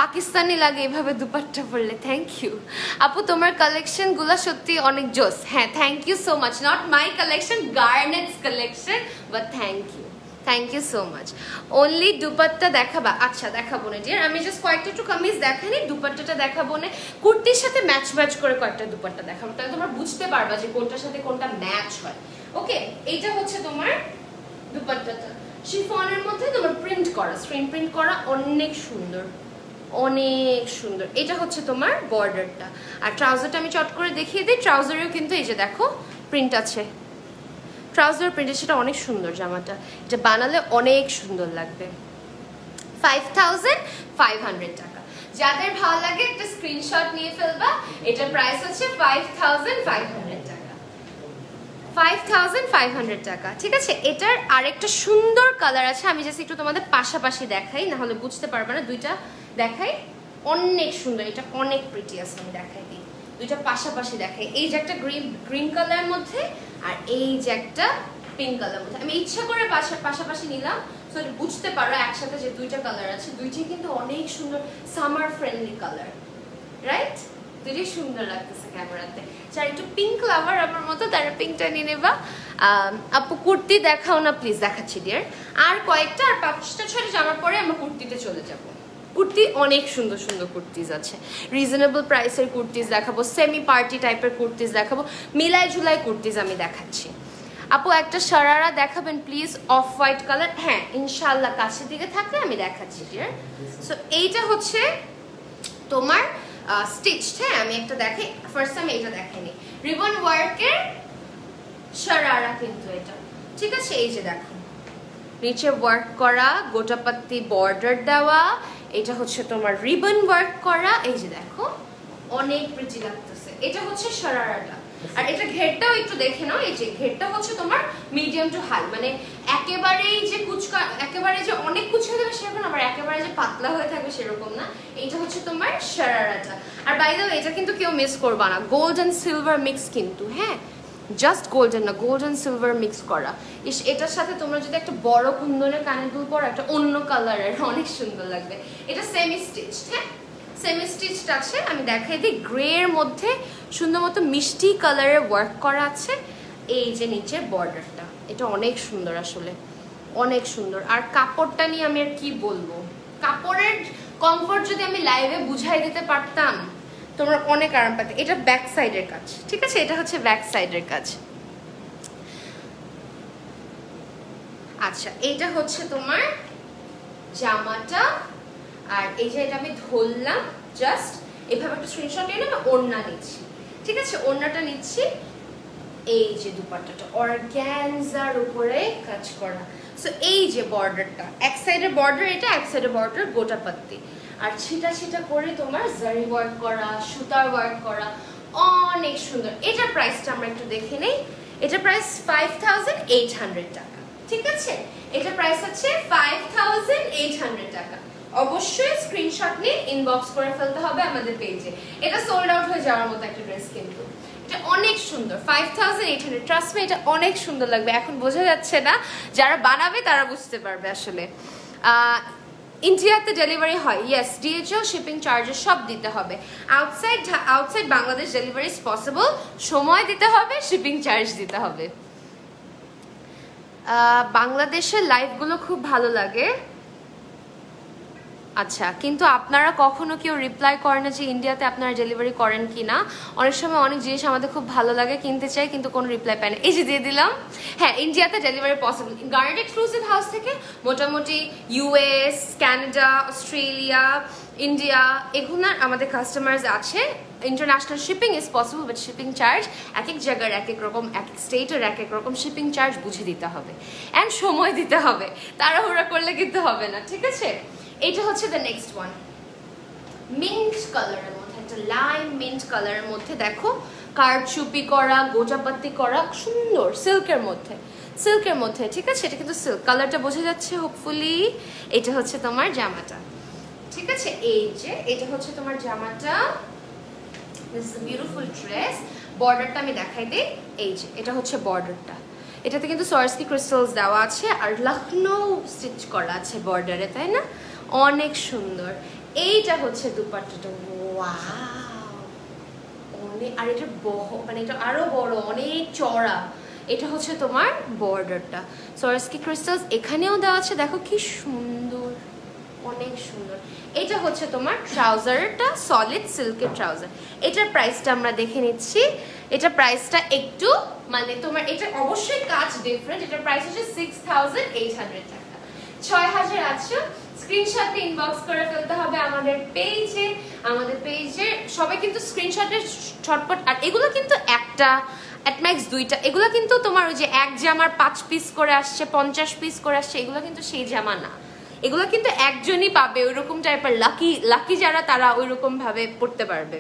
Speaker 1: পাকিস্তানি লাগে এভাবে দুপাট্টা পরলে, থ্যাংক ইউ আপু, তোমার কালেকশন গুলা সত্যি অনেক জোস। হ্যাঁ thank you so much, not my collection, Garnet's collection, but thank you so much. Only dupatta দেখাবা? আচ্ছা দেখাবো না ডিয়ার, আমি জাস্ট কয়েকটা একটু কামিজ দেখাইনি, দুপাট্টাটা দেখাবো না, কুর্তির সাথে ম্যাচ করে কয়েকটা দুপাট্টা দেখাবো, তাহলে তোমরা বুঝতে পারবা যে কোনটার সাথে কোনটা ম্যাচ হয়। ওকে, এইটা হচ্ছে তোমার দুপাট্টাটা, শিফনের মধ্যে তোমার প্রিন্ট করা, স্ক্রিন প্রিন্ট করা, অনেক সুন্দর, অনেক সুন্দর। এটা হচ্ছে তোমার বর্ডারটা। আর ট্রাউজারটা আমি চট করে দেখিয়ে দিই, ট্রাউজারেও কিন্তু এই যে দেখো প্রিন্ট আছে, ট্রাউজার প্রিন্ট, সেটা অনেক সুন্দর জামাটা, এটা বানালে অনেক সুন্দর লাগবে। 5500 টাকা। যাদের ভালো লাগে একটা স্ক্রিনশট নিয়ে ফেলবা, এটার প্রাইস হচ্ছে 5500 টাকা, 5500 টাকা, ঠিক আছে। এটার আরেকটা সুন্দর কালার আছে, আমি জাস্ট একটু তোমাদের পাশাপাশি দেখাই, না হলে বুঝতে পারবে না, দুইটা দেখাই, অনেক সুন্দর, এটা অনেক প্রিটি আছে, আমি দেখাই দিই, দুইটা পাশাপাশি দেখাই। এই যে একটা গ্রিন কালারের মধ্যে, আর এই যে একটা পিঙ্ক কালার মধ্যে। আমি ইচ্ছা করে পাশাপাশি নিলাম তো বুঝতে পারো একসাথে যে দুইটা কালার আছে, দুইটাই কিন্তু অনেক সুন্দর সামার ফ্রেন্ডলি কালার, রাইট? দুইটাই সুন্দর লাগতেছে ক্যামেরাতে। যারা একটু পিঙ্ক লাভার আমার মতো তারা পিঙ্কটা নিয়ে নেবা। আপু কুর্তি দেখাও না প্লিজ। দেখাচ্ছি ডিয়ার, আর কয়েকটা, আর 5টা 6টা জামার পরে আমরা কুর্তিতে চলে যাব। কুর্তি অনেক সুন্দর সুন্দর কুর্তিজ আছে, রিজনেবল প্রাইসের কুর্তিজ দেখাবো, সেমি পার্টি টাইপের কুর্তিজ দেখাবো, মিলাই ঝুলাই কুর্তিজ আমি দেখাচ্ছি। আপু একটা শারারা দেখাবেন প্লিজ, অফ হোয়াইট কালার। হ্যাঁ ইনশাআল্লাহ কাছের দিকে থাকলে আমি দেখাচ্ছি ডিয়ার। সো এইটা হচ্ছে তোমার স্টিচ। হ্যাঁ আমি একটা দেখাই, ফার্স্ট আমি এটা দেখাইনি, রিবন ওয়ার্কের শারারা কিন্তু এটা, ঠিক আছে? এই যে দেখো নিচে ওয়ার্ক করা, গোটাপাত্তি বর্ডার দেওয়া, এটা হচ্ছে তোমার রিবন ওয়ার্ক করা, এই যে দেখো অনেক প্রিটি লাগতেছে। এটা হচ্ছে শারারাটা। আর এটা ঘেরটাও একটু দেখে নাও, এই যে ঘেরটা হচ্ছে তোমার মিডিয়াম টু হাই, মানে একেবারেই যে কুচকা, একেবারে যে অনেক কুচকা দেবে সেরকম, আবার একেবারে যে পাতলা হয়ে থাকবে সেরকম না। এইটা হচ্ছে তোমার শারারাটা। আর বাই দ্য ওয়ে এটা কিন্তু কেউ মিস করবা না, গোল্ড এন্ড সিলভার মিক্স কিন্তু, হ্যাঁ জাস্ট গোল্ডেন না, গোল্ড এন্ড সিলভার মিক্স করা। এটার সাথে তোমরা যদি একটা বড় কুন্দনের কানের দুল পরো, একটা অন্য কালারের, অনেক সুন্দর লাগবে। এটা সেমি স্টিচ, হ্যাঁ সেমি স্টিচড আছে। আমি দেখাই দিই, গ্রে এর মধ্যে সুন্দর মতো মিষ্টি কালারের ওয়ার্ক করা আছে। এই যে নিচের বর্ডারটা, এটা অনেক সুন্দর, আসলে অনেক সুন্দর। আর কাপড়টা নিয়ে আমি আর কি বলবো, কাপড়ের কমফোর্ট যদি আমি লাইভে বুঝাই দিতে পারতাম তোমরা অনেক আরাম পাতে। এটা ব্যাক সাইডের কাজ, ঠিক আছে? এটা হচ্ছে ব্যাক সাইডের কাজ। আচ্ছা এইটা হচ্ছে তোমার জামাটা। আর এই যে এটা আমি ধরলাম, জাস্ট এভাবে একটা স্ক্রিনশট নিয়ে আমি ওড়না নিচ্ছি, ঠিক আছে? ওড়নাটা নিচ্ছি। এই যে দুপাট্টাটা অর্গানজার উপরে কাজ করা। সো এই যে বর্ডারটা, এক সাইডের বর্ডার এটা, এক সাইডের বর্ডার গোটাপাত্তি, আর ছিটা ছিটা করে তোমার জারি ওয়ার্ক করা, সুতার ওয়ার্ক করা, অনেক সুন্দর। এটার প্রাইসটা আমরা একটু দেখে নেই। এটার প্রাইস 5800 টাকা, ঠিক আছে? এটার প্রাইস হচ্ছে 5800 টাকা। অবশ্যই স্ক্রিনশট নিয়ে ইনবক্স করে ফেলতে হবে আমাদের পেজে। এটা সোল্ড আউট হয়ে যাওয়ার মতো একটা ড্রেস, কিন্তু এটা অনেক সুন্দর। 5800, ট্রাস্ট মি এটা অনেক সুন্দর লাগবে। এখন বোঝা যাচ্ছে না, যারা বানাবে তারা বুঝতে পারবে। আসলে ইন্ডিয়াতে ডেলিভারি হয়, ইয়েস, ডিএচএল শিপিং চার্জেস সব দিতে হবে। Outside Bangladesh delivery is possible, সময় দিতে হবে, শিপিং চার্জ দিতে হবে। বাংলাদেশের লাইভগুলো খুব ভালো লাগে। আচ্ছা, কিন্তু আপনারা কখনো কেউ রিপ্লাই করেন না যে ইন্ডিয়াতে আপনারা ডেলিভারি করেন কি না? অনেক সময় অনেক জিনিস আমাদের খুব ভালো লাগে, কিনতে চাই, কিন্তু কোনো রিপ্লাই পাই না। এই যে দিয়ে দিলাম। হ্যাঁ ইন্ডিয়াতে delivery possible. Garnet exclusive house থেকে মোটামুটি ইউএস, কানাডা, অস্ট্রেলিয়া, ইন্ডিয়া এগুলোর আমাদের কাস্টমার্স আছে। International shipping is possible, but shipping charge এক এক জায়গার এক এক রকম, এক এক স্টেটের এক এক রকম শিপিং চার্জ বুঝে দিতে হবে, অ্যান্ড সময় দিতে হবে, তাড়াহুড়া করলে কিন্তু হবে না, ঠিক আছে? এটা হচ্ছে দ্য নেক্সট ওয়ান, মিন্ট কালারের মধ্যে, একটা লাইম মিন্ট কালারের মধ্যে দেখো কারচুপি করা, গোজাপাত্তি করা, সুন্দর সিল্কের মধ্যে, সিল্কের মধ্যে, ঠিক আছে? এটা কিন্তু সিল্ক কালারটা বোঝা যাচ্ছে হোপফুলি। এটা হচ্ছে তোমার জামাটা, ঠিক আছে? এই যে এটা হচ্ছে তোমার জামাটা, this is a beautiful dress. বর্ডারটা আমি দেখাই দিই, এই যে এটা হচ্ছে বর্ডারটা। এটাতে কিন্তু সোয়ারস্কি ক্রিস্টালস দেওয়া আছে, আর লখনৌ স্টিচ করা আছে বর্ডারে, তাই না? অনেক সুন্দর। এইটা হচ্ছে দুপাট্টাটা, ওয়াও, অনেক। আর এটা মানে এটা আরো বড়, অনেক চড়া। এটা হচ্ছে তোমার বর্ডারটা, সোয়ারস্কি ক্রিস্টালস এখানেও দেওয়া আছে, দেখো কি সুন্দর, অনেক সুন্দর। এটা হচ্ছে তোমার ট্রাউজারটা, সলিড সিল্কের ট্রাউজার। এটার প্রাইসটা আমরা দেখে নিচ্ছি। এটা প্রাইসটা একটু মানে তোমার এটা অবশ্যই কাজ ডিফারেন্ট। এটার প্রাইস হচ্ছে 6800 টাকা, 6000 আছে। স্ক্রিনশট ইনবক্স করে ফেলতে হবে আমাদের পেজে। আমাদের পেজে সবাই কিন্তু স্ক্রিনশটের ছটপট। আর এগুলো কিন্তু একটা এট ম্যাক্স দুইটা, এগুলো কিন্তু তোমার ওই যে এক জামার 5 পিস করে আসছে, 50 পিস করে আসছে, এগুলো কিন্তু সেই জামা না। এগুলো কিন্তু একজনই পাবে, ওইরকম টাইপের লাকি যারা তারা ওইরকম ভাবে পড়তে পারবে।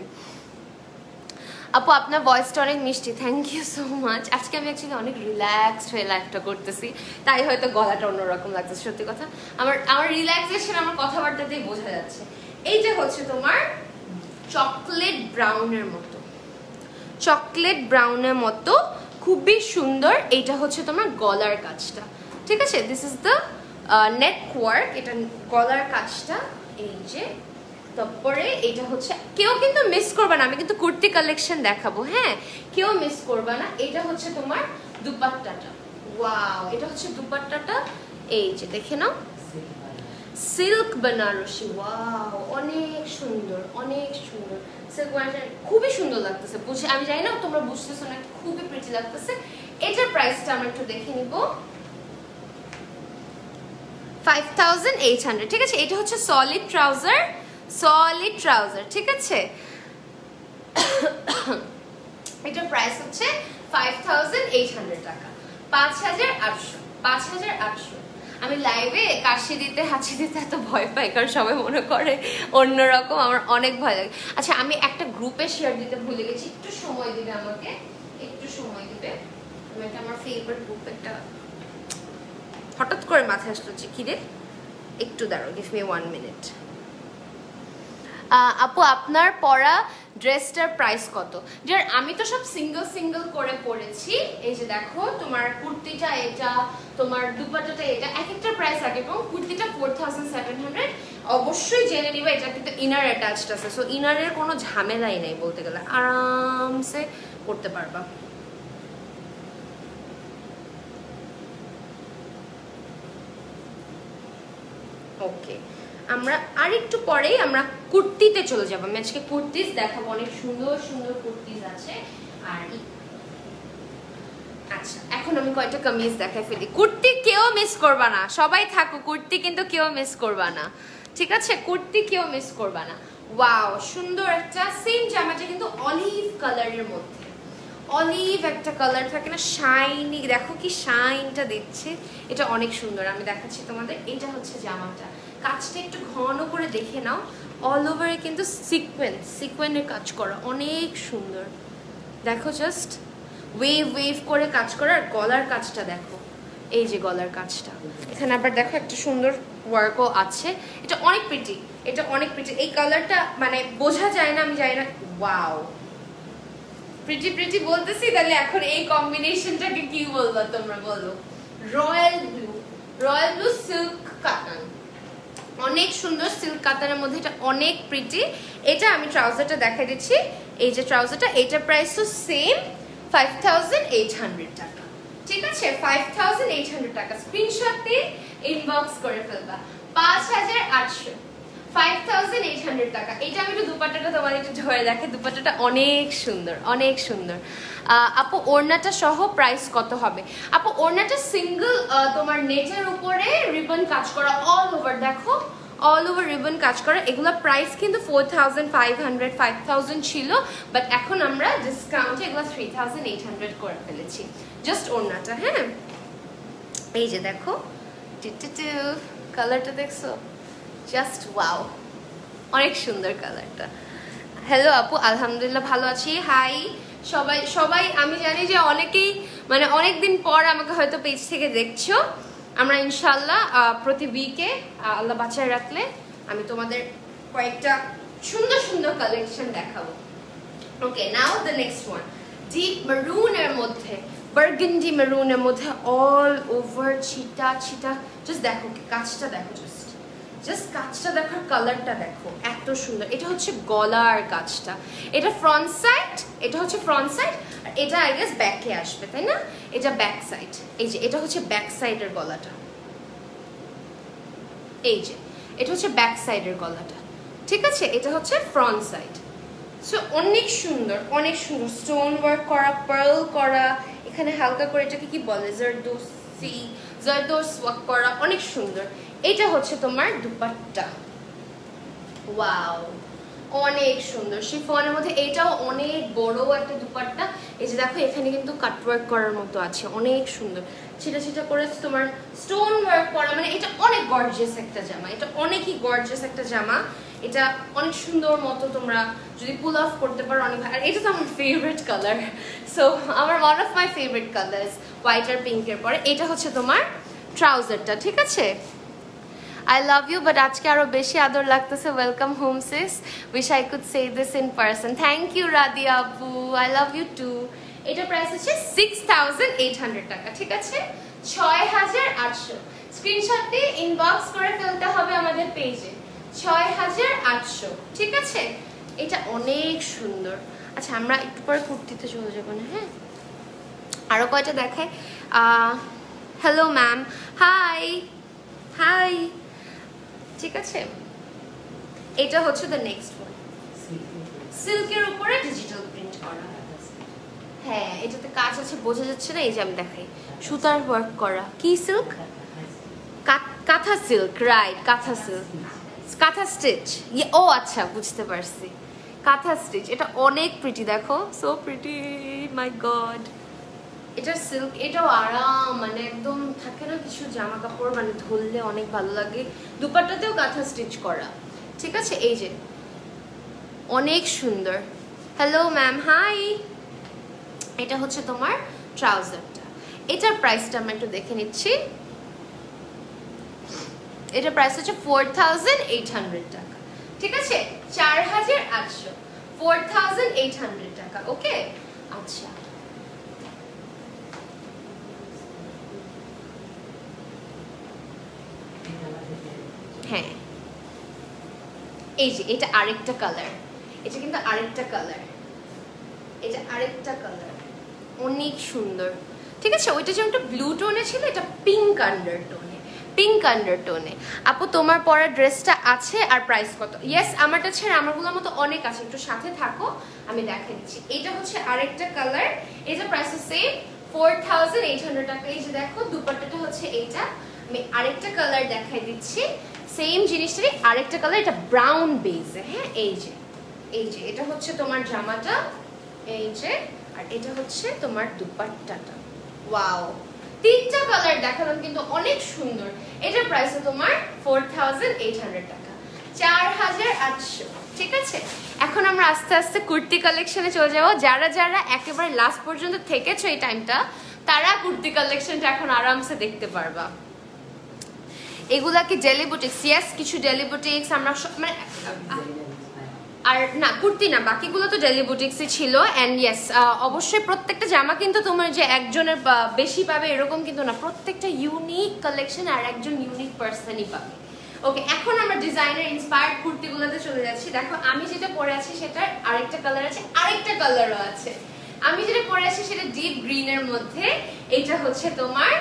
Speaker 1: আপু আপনার ভয়েসটা অনেক মিষ্টি, থ্যাংক ইউ সো মাচ। আজকে আমি অ্যাকচুয়ালি অনেক রিল্যাক্সড হয়ে লাইফটা করতেছি, তাই হয়তো গলাটা অন্যরকম লাগতেছে। সত্যি কথা, আমার রিল্যাক্সেশন আমার কথাবার্তাতেই বোঝা যাচ্ছে। এই যে হচ্ছে তোমার চকলেট ব্রাউনের মতো, চকলেট ব্রাউনের মতো খুবই সুন্দর। এইটা হচ্ছে তোমার গলার কাজটা, ঠিক আছে? This is the neck work, এটা গলার কাজটা। এই যে তারপরে এটা হচ্ছে, কেউ কিন্তু মিস করবে না, আমি কিন্তু কুর্তি কালেকশন দেখাবো, হ্যাঁ, কেউ মিস করবে না। এটা হচ্ছে তোমার দুপাট্টাটা, ওয়াও, এটা হচ্ছে দুপাট্টাটা। এই যে দেখে নাও, সিল্ক বেনারসি, ওয়াও, অনেক সুন্দর, অনেক সুন্দর। সিল্ক বেনারসি খুবই সুন্দর লাগতেছে, বুঝে আমি জানি না তোমরা বুঝতেছো না, খুবই প্রিটি লাগতেছে। এটার প্রাইসটা আমরা একটু দেখে নিব, 5800, ঠিক আছে? এটা হচ্ছে সলিড ট্রাউজার, সলিড ট্রাউজার, ঠিক আছে? এটার প্রাইস হচ্ছে 5800 টাকা, 5800। আমি লাইভে কাশি দিতে হাঁচি দিতে এত ভয় পাই, কারণ সবাই মনে করে অন্যরকম, আমার অনেক ভয় লাগে। আচ্ছা, আমি একটা গ্রুপে শেয়ার দিতে ভুলে গেছি, একটু সময় দিবে আমাকে, একটু সময় দিবে। আমি একটা আমার ফেভারিট গ্রুপ একটা হঠাৎ করে মাথায় আসলো যে কি রে, একটু দাঁড়াও, গিভ মি 1 মিনিট। আপু আপনার পরা ড্রেসটার প্রাইস কত? যার আমি তো সব সিঙ্গেল সিঙ্গেল করে পরেছি। এই যে দেখো, তোমার কুর্তিটা এটা, তোমার দুপাট্টাটা এটা, এক একটা প্রাইস এক রকম। কুর্তিটা 4700, অবশ্যই জেনে নিবা এটা কিন্তু ইনার অ্যাটাচড আছে, সো ইনারের কোনো ঝামেলাই নাই, বলতে গেলে আরামসে পরতে পারবা। ওকে, আমরা আরেকটু পরেই আমরা কুর্তিতে চলে যাবো। আমি আজকে কুর্তিজ দেখাবো, অনেক সুন্দর সুন্দর কুর্তিজ আছে। আর আচ্ছা, এখন আমি কয়টা কামিজ দেখাই ফেলি। কুর্তি কেউ মিস করবা না, সবাই থাকো, কুর্তি কিন্তু কেউ মিস করবা না, ঠিক আছে? কুর্তি কেউ মিস করবা না। ওয়াও, সুন্দর একটা সেম জামাটা কিন্তু অলিভ কালারের মধ্যে, অলিভ একটা কালার থাকে না, শাইনি, দেখো কি শাইনটা দিচ্ছে, এটা অনেক সুন্দর। আমি দেখাচ্ছি তোমাদের, এটা হচ্ছে জামাটা, কাজটা একটু ঘন করে দেখে নাও, অল ওভারে কিন্তু সিকোয়েন্সের কাজ করা, অনেক সুন্দর। দেখো জাস্ট ওয়েভ ওয়েভ করে কাজ করা, আর গলার কাজটা দেখো, এই যে গলার কাজটা, এখানে আবার দেখো একটা সুন্দর ওয়ার্কও আছে। এটা অনেক প্রিটি, এটা অনেক প্রিটি। এই কালারটা মানে বোঝা যায় না, আমি জানি না, ওয়াও, প্রিটি প্রিটি বলতেছি, তাহলে এখন এই কম্বিনেশনটাকে কি বলবো তোমরা বলো? রয়্যাল ব্লু সিল্ক কাতান, অনেক সুন্দর সিল্ক কাতানের মধ্যে, এটা অনেক প্রিটি। এটা আমি ট্রাউজারটা দেখাই দিচ্ছি, এই যে ট্রাউজারটা, এটার প্রাইস তো সেম 5800 টাকা, ঠিক আছে? 5800 টাকা। স্ক্রিনশট দিয়ে ইনবক্স করে ফেলবা। 5800, 5800 টাকা। এটা আমি একটু দুপাট্টাটা তোমার একটু ধরে দেখে, দুপাট্টাটা অনেক সুন্দর, অনেক সুন্দর। আপু ওড়নাটা সহ প্রাইস কত হবে? আপু ওড়নাটা সিঙ্গেল তোমার নেটের উপরে রিবন কাজ করা, অল ওভার, দেখো অল ওভার রিবন কাজ করা, এগুলো প্রাইস কিন্তু 4500, 5000 ছিল, বাট এখন আমরা ডিসকাউন্টে এগুলো 3800 করে ফেলেছি, জাস্ট ওড়নাটা। হ্যাঁ, এই যে দেখো, কালারটা দেখছো, জাস্ট ওয়াও, অনেক সুন্দর কালারটা। হ্যালো আপু, আলহামদুলিল্লাহ ভালো আছি। হাই সবাই, সবাই আমি জানি যে অনেকেই মানে অনেকদিন পর আমাকে হয়তো পেজ থেকে দেখছো। আমরা ইনশাল্লাহ প্রতি উইকে আল্লাহ বাঁচায় রাখলে আমি তোমাদের কয়েকটা সুন্দর সুন্দর কালেকশন দেখাবো। ওকে, নাও দ্য নেক্সট ওয়ান, ডিপ মেরুনের মধ্যে, বার্গেন্ডি মেরুনের মধ্যে, অল ওভার ছিটা ছিটা, জাস্ট দেখো কাজটা দেখো, জাস্ট কাজটা দেখো, কালারটা দেখো, এত সুন্দর। এটা হচ্ছে গলার কাজটা, এটা ফ্রন্ট সাইড, এটা হচ্ছে ফ্রন্ট সাইড, আর এটা আই গেস ব্যাকে আসবে, তাই না? এটা ব্যাক সাইড, এই যে এটা হচ্ছে ব্যাক সাইডের গলাটা, এই যে এটা হচ্ছে ব্যাক সাইডের গলাটা, ঠিক আছে? এটা হচ্ছে ফ্রন্ট সাইড। সো অনেক সুন্দর, অনেক সুন্দর, স্টোন ওয়ার্ক করা, পার্ল করা, এখানে হালকা করে এটাকে কি বলে, জারদোস ওয়ার্ক করা, অনেক সুন্দর। এটা হচ্ছে তোমার দুপাট্টা, ওয়াও, অনেক সুন্দর শিফনের মধ্যে, এটাও অনেক বড় একটা দুপাট্টা। এই যে দেখো এখানে কিন্তু কাটওয়ার্ক করার মতো আছে, অনেক সুন্দর, ছিটা ছিটা করে তোমার স্টোন ওয়ার্ক করা, মানে এটা অনেক গর্জিয়াস একটা জামা, এটা অনেকই গর্জিয়াস একটা জামা। এটা অনেক সুন্দর মতো তোমরা যদি পুল অফ করতে পারো, অনেক ভালো। আর এটা তো আমার ফেভারিট কালার, সো আমার one of my favourite colours, white আর পিঙ্কের পরে। এটা হচ্ছে তোমার ট্রাউজারটা, ঠিক আছে? I love you, but আজকে আরো বেশি আদর লাগতেছে। Welcome home sis, wish I could say this in person. Thank you Radia আপু, I love you too. এটা প্রাইস হচ্ছে 6800 টাকা, ঠিক আছে? 6800। স্ক্রিনশট দিয়ে ইনবক্স করে ফেলতে হবে আমাদের পেজে। 6800, ঠিক আছে? এটা অনেক সুন্দর। আচ্ছা আমরা একটু পরে কুর্তিতে চলে যাবো না? হ্যাঁ, আরো কয়টা দেখায়। হ্যালো ম্যাম, হাই হাই, ঠিক আছে? এটা হচ্ছে দ্য নেক্সট ওয়ান, সিল্কের উপরে ডিজিটাল প্রিন্ট করা। হ্যাঁ, এটাতে কাজ আছে, বোঝা যাচ্ছে না, এই যে আমি দেখাই, সুতার ওয়ার্ক করা। কি সিল্ক? কাঁথা সিল্ক, রাইট, কাঁথা সিল্ক, কাঁথা স্টিচ। ও আচ্ছা, বুঝতে পারছি, কাঁথা স্টিচ। এটা অনেক প্রিটি, দেখো, সো প্রিটি, মাই গড। এটা সিল্ক, এটাও আরাম, মানে একদম থাকে না কিছু জামা কাপড় মানে ধরলে অনেক ভালো লাগে। দুপাট্টাতেও কাঁথা স্টিচ করা, ঠিক আছে? এই যে অনেক সুন্দর। Hello ma'am, hi. এটা হচ্ছে তোমার ট্রাউজারটা। এটার প্রাইসটা আমরা একটু দেখে নিচ্ছি। এটার প্রাইস হচ্ছে 4800 টাকা, ঠিক আছে? 4800, 4800 টাকা, ওকে? আচ্ছা, হ্যাঁ, এই যে এটা আরেকটা কালার, এটা কিন্তু আরেকটা কালার, এটা আরেকটা কালার, অনেক সুন্দর, ঠিক আছে? ওইটা যেমন একটা ব্লু টোনে ছিল, এটা পিঙ্ক আন্ডারটোনে, পিঙ্ক আন্ডারটোনে। আপু তোমার পরা ড্রেসটা আছে আর প্রাইস কত? ইয়েস, আমারটা ছেড়ে আমারগুলোর মতো অনেক আছে, একটু সাথে থাকো, আমি দেখাই দিচ্ছি। এটা হচ্ছে আরেকটা কালার, এটা প্রাইস সেম 4800 টাকা। এই যে দেখো, দুপাট্টাটা হচ্ছে এইটা। আমি আরেকটা কালার দেখাই দিচ্ছি, সেম জিনিসটারই আরেকটা কালার, এটা ব্রাউন বেজে। হ্যাঁ, এই যে, এই যে এটা হচ্ছে তোমার জামাটা, এই যে, আর এটা হচ্ছে তোমার দুপাট্টাটা। ওয়াও, তিনটা কালার দেখালাম, কিন্তু অনেক সুন্দর। এটার প্রাইস তোমার 4800 টাকা, 4800, ঠিক আছে? এখন আমরা আস্তে আস্তে কুর্তি কালেকশনে চলে যাবো। যারা যারা একেবারে লাস্ট পর্যন্ত থেকেছো এই টাইমটা, তারা কুর্তি কালেকশনটা এখন আরামসে দেখতে পারবা। এগুলা কি ডেলি বুটিক্স? ইয়েস, কিছু ডেলি বুটিক্স আমরা মানে, আর না কুর্তি না, বাকিগুলো তো ডেলি বুটিক্সই ছিল। এন্ড ইয়েস, অবশ্যই প্রত্যেকটা জামা কিন্তু তোমার যে একজনের বেশি পাবে এরকম কিন্তু না, প্রত্যেকটা ইউনিক কালেকশন আর একজন ইউনিক পার্সনই পাবে। ওকে, এখন আমরা ডিজাইনার ইন্সপায়ার্ড কুর্তিগুলোতে চলে যাচ্ছি। দেখো, আমি যেটা পরে আছি সেটার আরেকটা কালার আছে, আরেকটা কালারও আছে। আমি যেটা পরে আছি সেটা ডিপ গ্রিনের মধ্যে, এটা হচ্ছে তোমার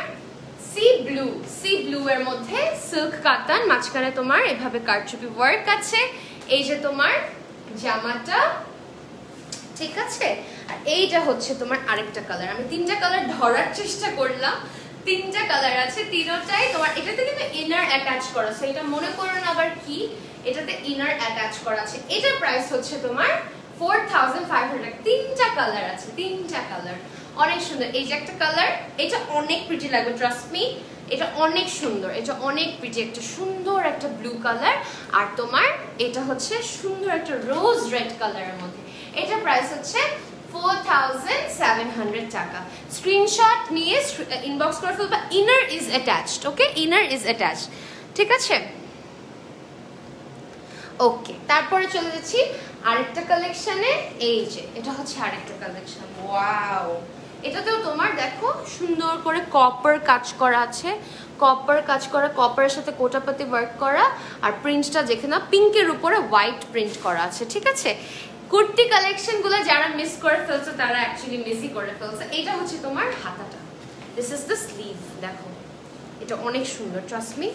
Speaker 1: সি ব্লু এর মধ্যে সিল্ক কাতান, মাঝখানে তোমার এভাবে কারচুপি ওয়ার্ক আছে। এই যে তোমার জামাটা, ঠিক আছে? আর এইটা হচ্ছে তোমার আরেকটা কালার। আমি তিনটা কালার ধরার চেষ্টা করলাম, তিনটা কালার আছে, তিনটাই তোমার। এটাতে কিন্তু ইনার অ্যাটাচ করা আছে, এটা মনে করো না আবার কি, এটাতে ইনার অ্যাটাচ করা আছে। এটার প্রাইস হচ্ছে তোমার 4500 টাকা। তিনটা কালার আছে, তিনটা কালার, অনেক সুন্দর। এই যে একটা কালার, এটা অনেক প্রিটি লাগবে, ট্রাস্ট মি, এটা অনেক সুন্দর, এটা অনেক প্রিটি, একটা সুন্দর একটা ব্লু কালার। আর তোমার এটা হচ্ছে সুন্দর একটা রোজ রেড কালারের মধ্যে। এটার প্রাইস হচ্ছে 4700 টাকা। স্ক্রিনশট নিয়ে ইনবক্স করে ফেলবা, inner is attached, okay? Inner is attached, ঠিক আছে? ওকে, তারপরে চলে যাচ্ছি আরেকটা কালেকশনে। এই যে এটা হচ্ছে আরেকটা কালেকশন, ওয়াও। এটাতেও তোমার দেখো সুন্দর করে কপার কাজ করা আছে, কপার কাজ করা, কপারের সাথে কোটাপাতি ওয়ার্ক করা, আর প্রিন্টটা যেখানে পিঙ্কের উপরে হোয়াইট প্রিন্ট করা আছে, ঠিক আছে? কুর্তি কালেকশনগুলো যারা মিস করে ফেলছে তারা অ্যাকচুয়ালি মিসই করে ফেলছে। এটা হচ্ছে তোমার হাতাটা, দিস ইজ দ্য স্লিভ। দেখো, এটা অনেক সুন্দর, ট্রাস্ট মি,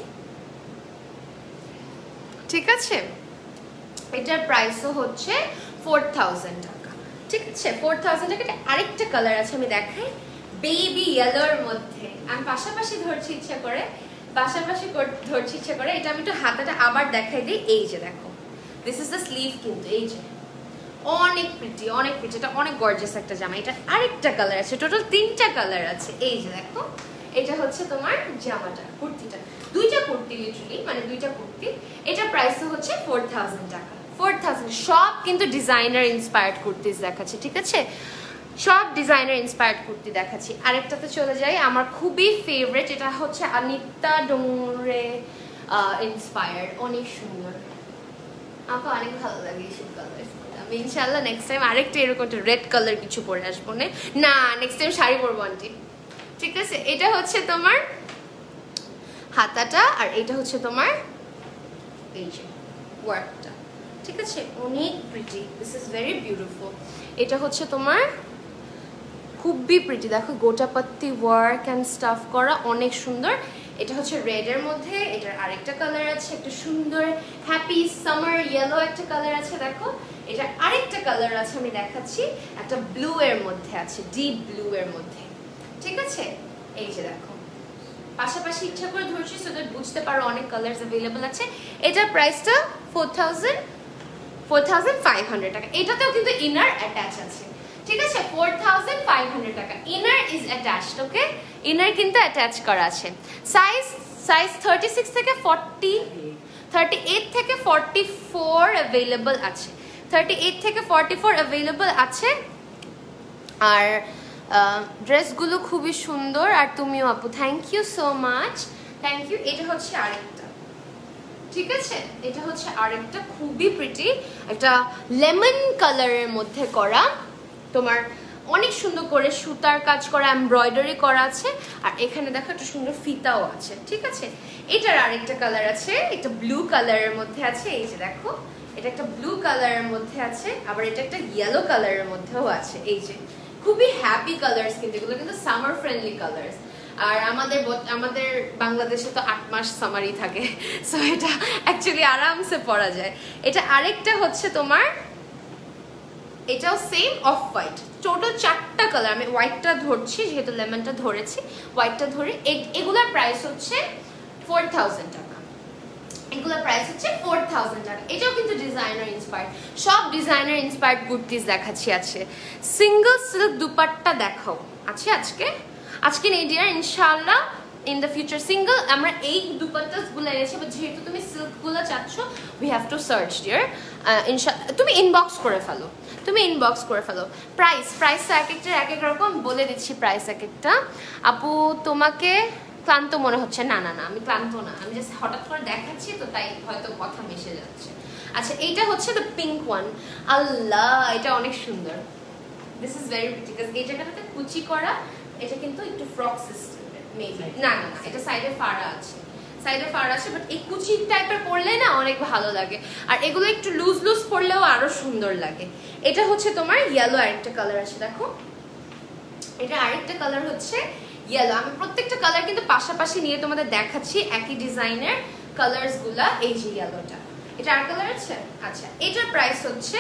Speaker 1: ঠিক আছে? এটার প্রাইসও হচ্ছে 4000 টাকা, ঠিক আছে? 4000 টাকা। আরেকটা কালার আছে, আমি দেখাই, বেবি ইয়েলোর মধ্যে। আমি পাশাপাশি ধরছি ইচ্ছা করে, পাশাপাশি ধরছি ইচ্ছা করে। এটা আমি একটু হাতাটা আবার দেখাই দিই। এই যে দেখো, দিস ইজ দ্য স্লিভ, কিন্তু এই যে অনেক প্রিটি, অনেক প্রিটি, এটা অনেক গর্জিয়াস একটা জামা। এটা আরেকটা কালার আছে, টোটাল তিনটা কালার আছে। এই যে দেখো, এটা হচ্ছে তোমার জামাটা, কুর্তিটা, দুইটা কুর্তি লিটারালি, মানে দুইটা কুর্তি। এটা প্রাইসও হচ্ছে 4000 টাকা, 4000। সব কিন্তু ডিজাইনার ইন্সপায়ার্ড কুর্তিজ দেখাচ্ছে, ঠিক আছে? সব ডিজাইনার ইন্সপায়ার্ড কুর্তি দেখাচ্ছি। আরেকটাতে চলে যাই, আমার খুবই ফেভারিট, এটা হচ্ছে অনিতা ডোংরে ইন্সপায়ার্ড, অনেক সুন্দর, আমাকে অনেক ভালো লাগে এইসব কালার। আমি আমি ইনশাআল্লাহ নেক্সট টাইম আরেকটা এরকম একটা রেড কালার কিছু পরে আসবো না, নেক্সট টাইম শাড়ি পরবো আন্টি, ঠিক আছে? এটা হচ্ছে তোমার হাতাটা, আর এটা হচ্ছে তোমার এই যে ওয়ার্কটা, ঠিক আছে? অনেক pretty, this is very beautiful. এটা হচ্ছে তোমার খুবই প্রিটি, দেখো গোটাপাত্তি ওয়ার্ক অ্যান্ড স্টাফ করা, অনেক সুন্দর। এটা হচ্ছে রেডের মধ্যে, এটার আরেকটা কালার আছে, একটা সুন্দর হ্যাপি সামার ইয়েলো একটা কালার আছে, দেখো এটা আরেকটা কালার আছে, আমি দেখাচ্ছি, একটা ব্লু এর মধ্যে আছে, ডিপ ব্লু এর মধ্যে, ঠিক আছে? এই যে দেখো পাশাপাশি ইচ্ছা করে ধরছি সো দ্যাট বুঝতে পারো অনেক কালারস अवेलेबल আছে। এটার প্রাইসটা 4500 টাকা। এটাতেও কিন্তু ইনার অ্যাটাচ আছে, ঠিক আছে? 4500 টাকা, inner is attached, okay? Inner কিন্তু অ্যাটাচ করা আছে। সাইজ 36 থেকে 38 থেকে 44 अवेलेबल আছে, 38 থেকে 44 अवेलेबल আছে। আর ড্রেসগুলো খুবই সুন্দর, আর তুমিও আপু, thank you so much, thank you. এটা হচ্ছে আরেকটা, ঠিক আছে? এটা হচ্ছে আরেকটা খুবই প্রিটি, একটা লেমন কালারের মধ্যে করা, তোমার অনেক সুন্দর করে সুতার কাজ করা, এমব্রয়ডারি করা আছে, আর এখানে দেখো একটা সুন্দর ফিতাও আছে, ঠিক আছে? এটার আরেকটা কালার আছে, একটা ব্লু কালারের মধ্যে আছে, এই যে দেখো এটা একটা ব্লু কালারের মধ্যে আছে, আবার এটা একটা ইয়েলো কালারের মধ্যেও আছে, এই যে খুবই হ্যাপি কালার্স, কিন্তু এগুলো কিন্তু সামার ফ্রেন্ডলি কালার্স। আর আমাদের বাংলাদেশে তো 8 মাস সামারই থাকে, সো এটা অ্যাকচুয়ালি আরামসে পরা যায়। এটা আরেকটা হচ্ছে তোমার, এটাও সেম অফ হোয়াইট, টোটাল 4টা কালার, আমি হোয়াইটটা ধরছি যেহেতু লেমনটা ধরেছি, হোয়াইটটা ধরে। এগুলোর প্রাইস হচ্ছে 4000 টাকা, এগুলোর প্রাইস হচ্ছে 4000 টাকা। এটাও কিন্তু ডিজাইনার ইন্সপায়ার্ড, সব ডিজাইনার ইন্সপায়ার্ড কুর্তিজ দেখাচ্ছি। আছে সিঙ্গেল সিল্ক দুপাট্টা দেখাও আছে আজকে নেই ডিয়ার, ইনশাআল্লাহ ইন দ্য ফিউচার সিঙ্গেল আমরা এই দুপাট্টাসগুলো এনেছি, বাট যেহেতু তুমি সিল্কগুলো চাচ্ছ we have to search dear, ইনশাআল্লাহ তুমি ইনবক্স করে ফেলো, প্রাইস এক একটার এক এক রকম, বলে দিচ্ছি প্রাইস এক একটা। আপু তোমাকে ক্লান্ত মনে হচ্ছে? না না না, আমি ক্লান্ত না, আমি জাস্ট হঠাৎ করে দেখাচ্ছি তো তাই হয়তো কথা মিশে যাচ্ছে। আচ্ছা এইটা হচ্ছে দ্য পিঙ্ক ওয়ান, আল্লাহ এটা অনেক সুন্দর, this is very pretty, because এই জায়গাটাতে কুচি করা, এটা কিন্তু একটু ফ্রক সিস্টেম মেবি, না না না এটা সাইডে ফাড়া আছে, বাট এই কুচি টাইপের পরলে না অনেক ভালো লাগে, আর এগুলো একটু লুজ পরলেও আরো সুন্দর লাগে। এটা হচ্ছে তোমার ইয়েলো, আরেকটা কালার আছে দেখো, এটা আরেকটা কালার হচ্ছে ইয়েলো। আমি প্রত্যেকটা কালার কিন্তু পাশাপাশি নিয়ে তোমাদের দেখাচ্ছি, একই ডিজাইনের কালারস গুলা। এই যে ইয়েলোটা, এটা আর কালার আছে। আচ্ছা এটার প্রাইস হচ্ছে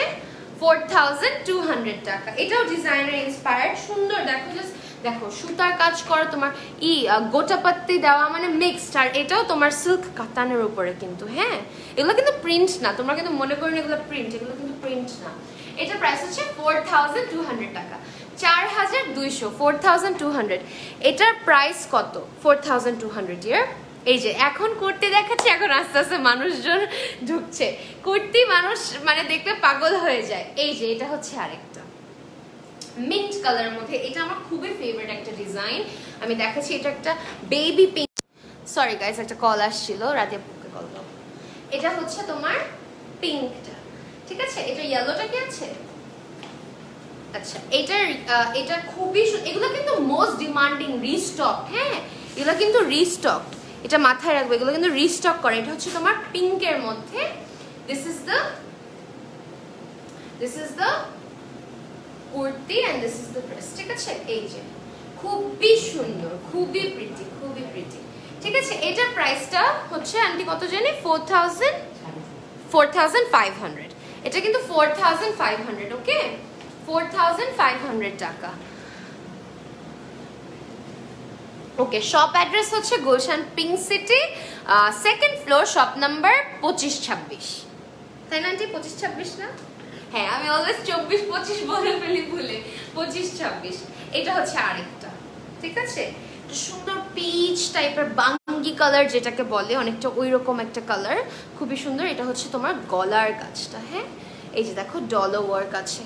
Speaker 1: 4200 টাকা, এটাও ডিজাইনার ইন্সপায়ার্ড, সুন্দর। দেখো সুতার কাজ করা, তোমার গোটাপাত্তি দেওয়া, মানে মিক্সড, আর এটাও তোমার সিল্ক কাতানের উপরে কিন্তু, হ্যাঁ এগুলো কিন্তু প্রিন্ট না, তোমরা কিন্তু মনে করো এগুলো প্রিন্ট, এগুলো কিন্তু প্রিন্ট না। এটার প্রাইস হচ্ছে 4200 টাকা, 4200, 4200। এটার প্রাইস কত? 4200 ইয়ার। এই যে এখন কুর্তি দেখাচ্ছি, এখন আস্তে আস্তে মানুষজন ঢুকছে, কুর্তি মানুষ মানে দেখলে পাগল হয়ে যায়। এই যে এটা হচ্ছে আরেকটা মিন্ট কালারের মধ্যে, এটা আমার খুবই ফেভারিট একটা ডিজাইন, আমি দেখাচ্ছি। এটা একটা বেবি পিঙ্ক, সরি গাইস একটা কল আসছিল, রাদিয়াপুকে কল দাও। এটা হচ্ছে তোমার পিঙ্কটা, ঠিক আছে? এটা ইয়েলোটা কি আছে? আচ্ছা এটা খুবই, এগুলো কিন্তু মোস্ট ডিমান্ডিং রিস্টক, হ্যাঁ এগুলো কিন্তু রিস্টক, এটা মাথায় রাখবে, এগুলো কিন্তু রিস্টক করে। এটা হচ্ছে তোমার পিঙ্কের মধ্যে, this is the kurti and this is the dress, ঠিক আছে? এই যে খুবই সুন্দর, খুবই প্রিটি, ঠিক আছে? এটার প্রাইসটা হচ্ছে আন্টি কত জানি? 4500। এটা কিন্তু 4500, ওকে 4500 টাকা। ওকে শপ অ্যাড্রেস হচ্ছে Gulshan pink city, second floor, shop number 2526, তাই না আন্টি? 2526 না? হ্যাঁ আমি অলওয়েজ 24-25 বলে ফেলি ভুলে, 25-26। এটা হচ্ছে আরেকটা, ঠিক আছে? সুন্দর পিচ টাইপের বাঙ্গি কালার যেটাকে বলে, অনেকটা ওই রকম একটা কালার, খুবই সুন্দর। এটা হচ্ছে তোমার গলার কাজটা, হ্যাঁ এই যে দেখো ডলার ওয়ার্ক আছে,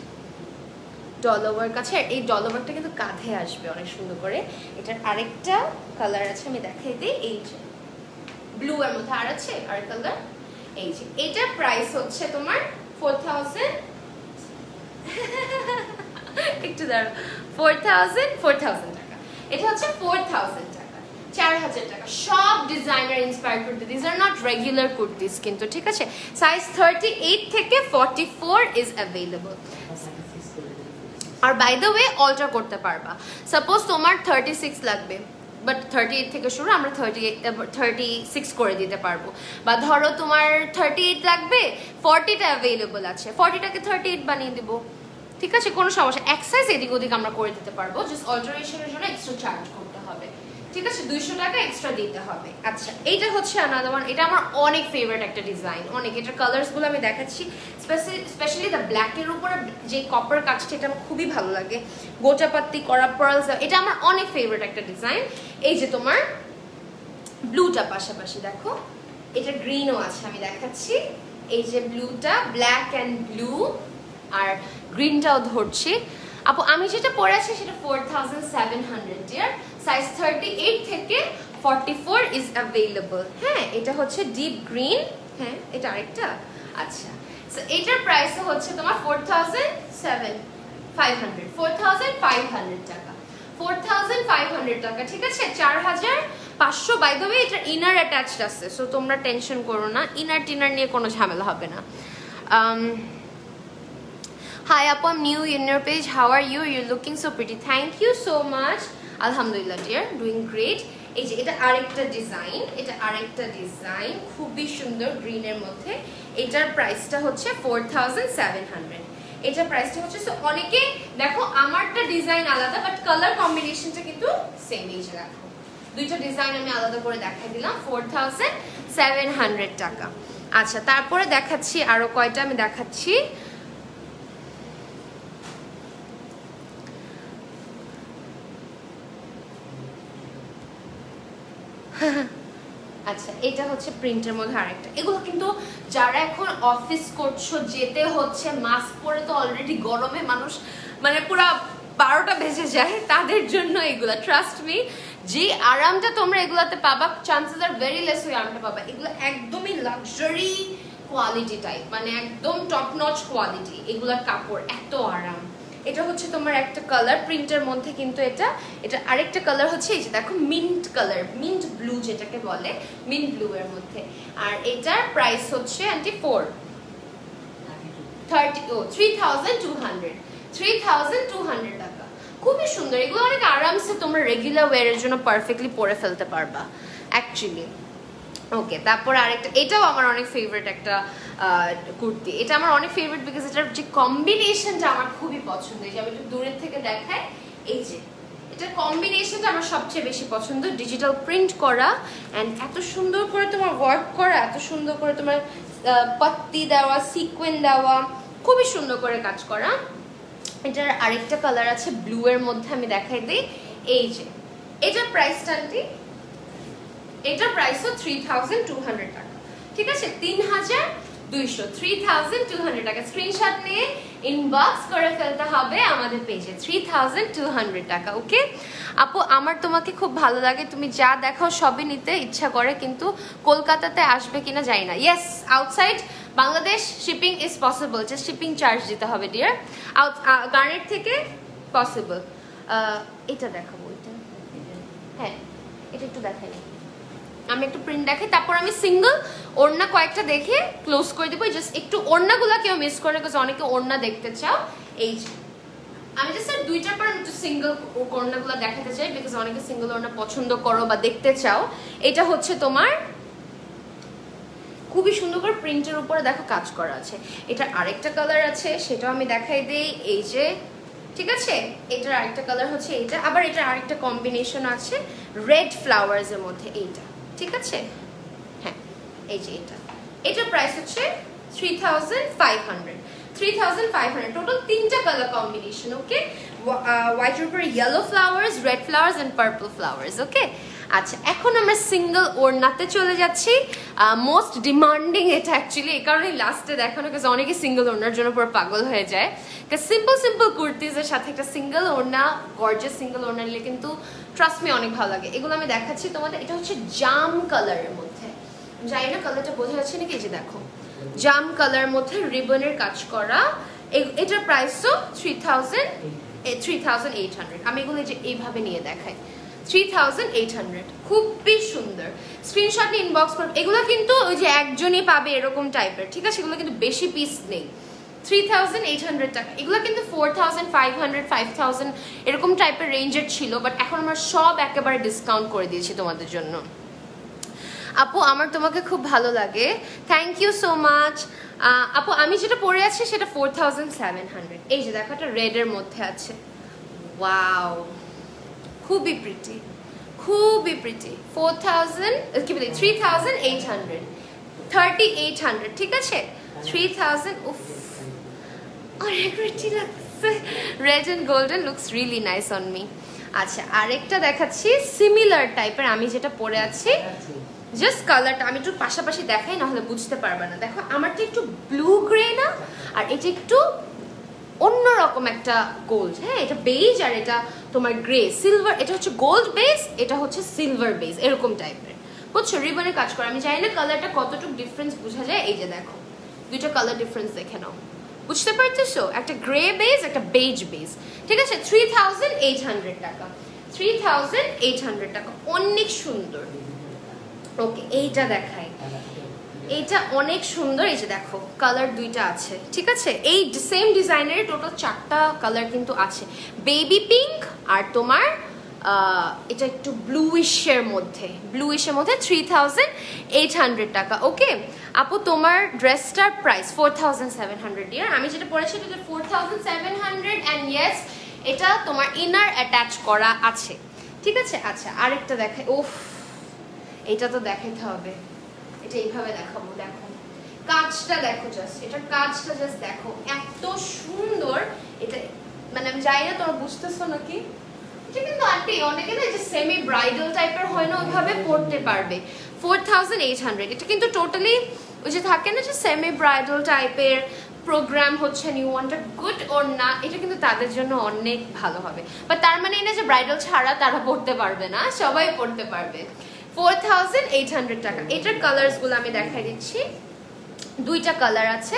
Speaker 1: এই ডলার ওয়ার্কটা কিন্তু কাঁধে আসবে অনেক সুন্দর করে। এটার আরেকটা কালার আছে, আমি দেখাই দিই, এই যে ব্লু এর মধ্যে আর আছে আর কালার। এই যে এটার প্রাইস হচ্ছে তোমার 4000, একটু দাঁড়াও, 4000 টাকা। এটা হচ্ছে 4000 টাকা, 4000 টাকা। সব designer inspired kurti, this are not regular kurtis কিন্তু, ঠিক আছে। সাইজ 38 থেকে 44 ইজ অ্যাভেলেবল। আর বাই দ্য ওয়ে অল্টার করতে পারবা। সাপোজ তোমার 36 লাগবে, বাট 38 থেকে শুরু, আমরা 36 করে দিতে পারবো। বা ধরো তোমার 38 লাগবে, 40টা অ্যাভেলেবল আছে, 40টাকে 38 বানিয়ে দেবো, ঠিক আছে, কোনো সমস্যা। এক সাইজ এদিক ওদিক আমরা করে দিতে পারবো, জাস্ট অল্টারেশনের জন্য এক্সট্রা চার্জ করতে হবে, ঠিক আছে, 200 টাকা এক্সট্রা দিতে হবে। আচ্ছা, এইটা হচ্ছে আনাদার ওয়ান। এটা আমার অনেক ফেভারিট একটা ডিজাইন, অনেক। এটার কালার্সগুলো আমি দেখাচ্ছি, স্পেশালি দ্য ব্ল্যাকের উপরে যে কপার কাজটা, এটা আমার খুবই ভালো লাগে, গোটাপাত্তি করা পার্লস, এটা আমার অনেক ফেভারিট একটা ডিজাইন। এই যে তোমার ব্লুটা পাশাপাশি দেখো, এটা গ্রিনও আছে, আমি দেখাচ্ছি। এই যে ব্লুটা, ব্ল্যাক অ্যান্ড ব্লু, আর গ্রিনটাও ধরছি। আপু আমি যেটা পরে আছি সেটা 4700 ডিয়ার। সাইজ 38 থেকে 44 ইজ অ্যাভেলেবল। হ্যাঁ, এটা হচ্ছে ডিপ গ্রিন। হ্যাঁ, এটা আরেকটা। আচ্ছা, সো এটার প্রাইস হচ্ছে তোমার 4500 টাকা, 4500 টাকা, ঠিক আছে, 4500। বাই দ্য ওয়ে এটার ইনার অ্যাটাচড আছে, সো তোমরা টেনশন করো না, ইনার টিনার নিয়ে কোনো ঝামেলা হবে না। Hi Apu, I'm new in your page. How are you? You're looking so pretty. Thank you so much. Alhamdulillah dear, doing great. এই যে এটা আরেকটা ডিজাইন, এটা আরেকটা ডিজাইন খুবই সুন্দর গ্রিনের মধ্যে। এটার প্রাইসটা হচ্ছে 4700। এটার প্রাইসটা হচ্ছে, সো অনেকে দেখো আমারটা ডিজাইন আলাদা, বাট কালার কম্বিনেশনটা কিন্তু সেম। এই যে দেখো, দুইটা ডিজাইন আমি আলাদা করে দেখাই দিলাম, 4700 টাকা। আচ্ছা, তারপরে দেখাচ্ছি আরো কয়টা, আমি দেখাচ্ছি। আচ্ছা, এটা হচ্ছে প্রিন্টের মধ্যে আরেকটা। এগুলো কিন্তু যারা এখন অফিস করছো, যেতে হচ্ছে, মাস্ক পরে তো অলরেডি গরমে মানুষ মানে পুরো 12টা বেজে যায়, তাদের জন্য এগুলা। ট্রাস্ট মি, যে আরামটা তোমরা এগুলাতে পাবা, চান্সেস আর ভেরি লেস ওই আরামটা পাবা। এগুলো একদমই লাক্সারি কোয়ালিটি টাইপ, মানে একদম টপ নচ কোয়ালিটি। এগুলার কাপড় এত আরাম। এটা হচ্ছে তোমার একটা কালার প্রিন্টের মধ্যে, কিন্তু এটা আরেকটা কালার হচ্ছে এই যে দেখো, মিন্ট কালার, মিন্ট ব্লু যেটাকে বলে, মিন্ট ব্লু এর মধ্যে। আর এটার প্রাইস হচ্ছে 3200 টাকা। খুবই সুন্দর, এগুলো অনেক আরামসে তোমরা রেগুলার ওয়্যারের জন্য পারফেক্টলি পরে ফেলতে পারবা অ্যাকচুয়ালি। ওকে, তারপর আরেকটা, এটাও আমার অনেক ফেভারিট একটা কুর্তি। এটা আমার অনেক ফেভারিট বিকজ এটার যে কম্বিনেশনটা আমার খুবই পছন্দ। এই যে আমি একটু দূরের থেকে দেখাই, এই যে এটার কম্বিনেশনটা আমার সবচেয়ে বেশি পছন্দ। ডিজিটাল প্রিন্ট করা অ্যান্ড এত সুন্দর করে তোমার ওয়ার্ক করা, এত সুন্দর করে তোমার পাত্তি দেওয়া, সিকোয়েন্স দেওয়া, খুবই সুন্দর করে কাজ করা। এটার আরেকটা কালার আছে ব্লু এর মধ্যে, আমি দেখাই দিই। এই যে এটার প্রাইসটা, এটার প্রাইসও 3200 টাকা, ঠিক আছে, 3200 টাকা। স্ক্রিনশট নিয়ে ইনবক্স করে ফেলতে হবে আমাদের পেজে, 3200 টাকা। ওকে আপু, আমার তোমাকে খুব ভালো লাগে, তুমি যা দেখাও সবই নিতে ইচ্ছা করে, কিন্তু কলকাতাতে আসবে কিনা জানি না। Yes, outside Bangladesh shipping is possible, just shipping charge দিতে হবে ডিয়ার। গার্নেট থেকে পসিবল। এটা দেখাবো, এটা হ্যাঁ, এটা একটু দেখাই, আমি একটু প্রিন্ট দেখাই, তারপর আমি সিঙ্গেল ওড়না কয়েকটা দেখে ক্লোজ করে দেবো। জাস্ট একটু ওড়নাগুলা কেউ মিস করে, বিকজ অনেকে ওড়না দেখতে চাও। এই যে আমি জাস্ট দুইটার পর একটু সিঙ্গেল ওড়নাগুলো দেখাতে চাই, বিকজ অনেকে সিঙ্গেল ওড়না পছন্দ করো বা দেখতে চাও। এটা হচ্ছে তোমার খুবই সুন্দর করে প্রিন্টের উপরে দেখো কাজ করা আছে। এটা আরেকটা কালার আছে, সেটাও আমি দেখাই দিই। এই যে, ঠিক আছে, এটার আরেকটা কালার হচ্ছে এইটা, আবার এটার আরেকটা কম্বিনেশন আছে রেড ফ্লাওয়ার্স এর মধ্যে, এইটা, ঠিক আছে। হ্যাঁ, এই যে এটার প্রাইস হচ্ছে 3500, টোটাল 3টা কালার কম্বিনেশন। ওকে, হোয়াইটের উপরে yellow flowers, red flowers and purple flowers. Okay, আচ্ছা, এখন আমরা সিঙ্গেল ওড়নাতে চলে যাচ্ছি। মোস্ট ডিমান্ডিং এটা অ্যাকচুয়ালি, এই কারণে লাস্টে দেখানো, কারণ অনেকে সিঙ্গেল ওড়নার জন্য পুরো পাগল হয়ে যায়। সিম্পল সিম্পল কুর্তিজের সাথে একটা সিঙ্গেল ওড়না, গর্জিয়াস সিঙ্গেল ওড়না নিলে কিন্তু ট্রাস্ট মি অনেক ভালো লাগে। এগুলো আমি দেখাচ্ছি তোমাদের। এটা হচ্ছে জাম কালারের মধ্যে, জানি না কালারটা বোঝা যাচ্ছে নাকি, এই যে দেখো, জাম কালার মধ্যে রিবনের কাজ করা, এটার প্রাইসও 3800। আমি এগুলো যে এইভাবে নিয়ে দেখাই, 3800, খুবই সুন্দর। স্ক্রিনশট নিয়ে ইনবক্স করবে। এগুলো কিন্তু ওই যে একজনই পাবে এরকম টাইপের, ঠিক আছে? এগুলো কিন্তু বেশি পিস নেই। 3800 টাকা। এগুলো কিন্তু 4500, 5000 এরকম টাইপের রেঞ্জের ছিল, বাট এখন আমরা সব একেবারে ডিসকাউন্ট করে দিয়েছি তোমাদের জন্য। আপু আমার তোমাকে খুব ভালো লাগে, থ্যাংক ইউ সো মাচ। আপু আমি যেটা পরে আছি সেটা 4700। এই যে দেখো একটা রেডের মধ্যে আছে, ওয়াও, খুবই প্রিটি, খুবই প্রিটি। 3800, 3800, ঠিক আছে? 3000, উফ অনেক প্রিটি লাগছে। Red and golden looks really nice on me. আচ্ছা আরেকটা দেখাচ্ছি সিমিলার টাইপের, আমি যেটা পরে আছি, জাস্ট কালারটা আমি একটু পাশাপাশি দেখাই, নাহলে বুঝতে পারবে না। দেখো আমারটা একটু ব্লু গ্রে না, আর এটা একটু অন্যরকম একটা গোল্ড, হ্যাঁ এটা বেজ আর এটা তোমার গ্রে সিলভার, এটা হচ্ছে গোল্ড বেস, এটা হচ্ছে সিলভার বেস, এরকম টাইপের, বুঝছো? রিবনের কাজ করে। আমি জানি না কালারটা কতটুকু ডিফারেন্স বোঝা যায়, এই যে দেখো দুইটা কালার ডিফারেন্স দেখে নাও, বুঝতে পারতেছো? একটা গ্রে বেস, একটা বেজ বেস, ঠিক আছে? 3800 টাকা, 3800 টাকা, অনেক সুন্দর। ওকে এইটা দেখাই, এইটা অনেক সুন্দর। এই যে দেখো কালার দুইটা আছে, ঠিক আছে? এই সেম ডিজাইনের টোটাল 4টা কালার কিন্তু আছে, বেবি পিঙ্ক আর তোমার এটা একটু ব্লুইশের মধ্যে, 3800 টাকা। ওকে আপু তোমার ড্রেসটার প্রাইস 4700 ইয়ার। আমি যেটা পরেছি এটা 4700 অ্যান্ড ইয়েস এটা তোমার ইনার অ্যাটাচ করা আছে, ঠিক আছে? আচ্ছা আরেকটা দেখাই, ওফ এটা তো দেখাইতে হবে, এটা এইভাবে দেখাবো। দেখো কাজটা দেখো, জাস্ট এটার কাজটা জাস্ট দেখো, এত সুন্দর। এটা মানে আমি জানি না তোমরা বুঝতেছো নাকি, এটা কিন্তু আন্টি অনেকে না যে সেমি ব্রাইডাল টাইপের হয় না, ওইভাবে পড়তে পারবে। 4800, এটা কিন্তু টোটালি ওই যে থাকে না যে সেমি ব্রাইডাল টাইপের প্রোগ্রাম হচ্ছে, নিউ ওয়ান্টার গুড ওর না, এটা কিন্তু তাদের জন্য অনেক ভালো হবে। বাট তার মানে না যে ব্রাইডাল ছাড়া তারা পড়তে পারবে না, সবাই পড়তে পারবে। 4800 টাকা। এটার কালার্স গুলো আমি দেখাই দিচ্ছি, দুইটা কালার আছে,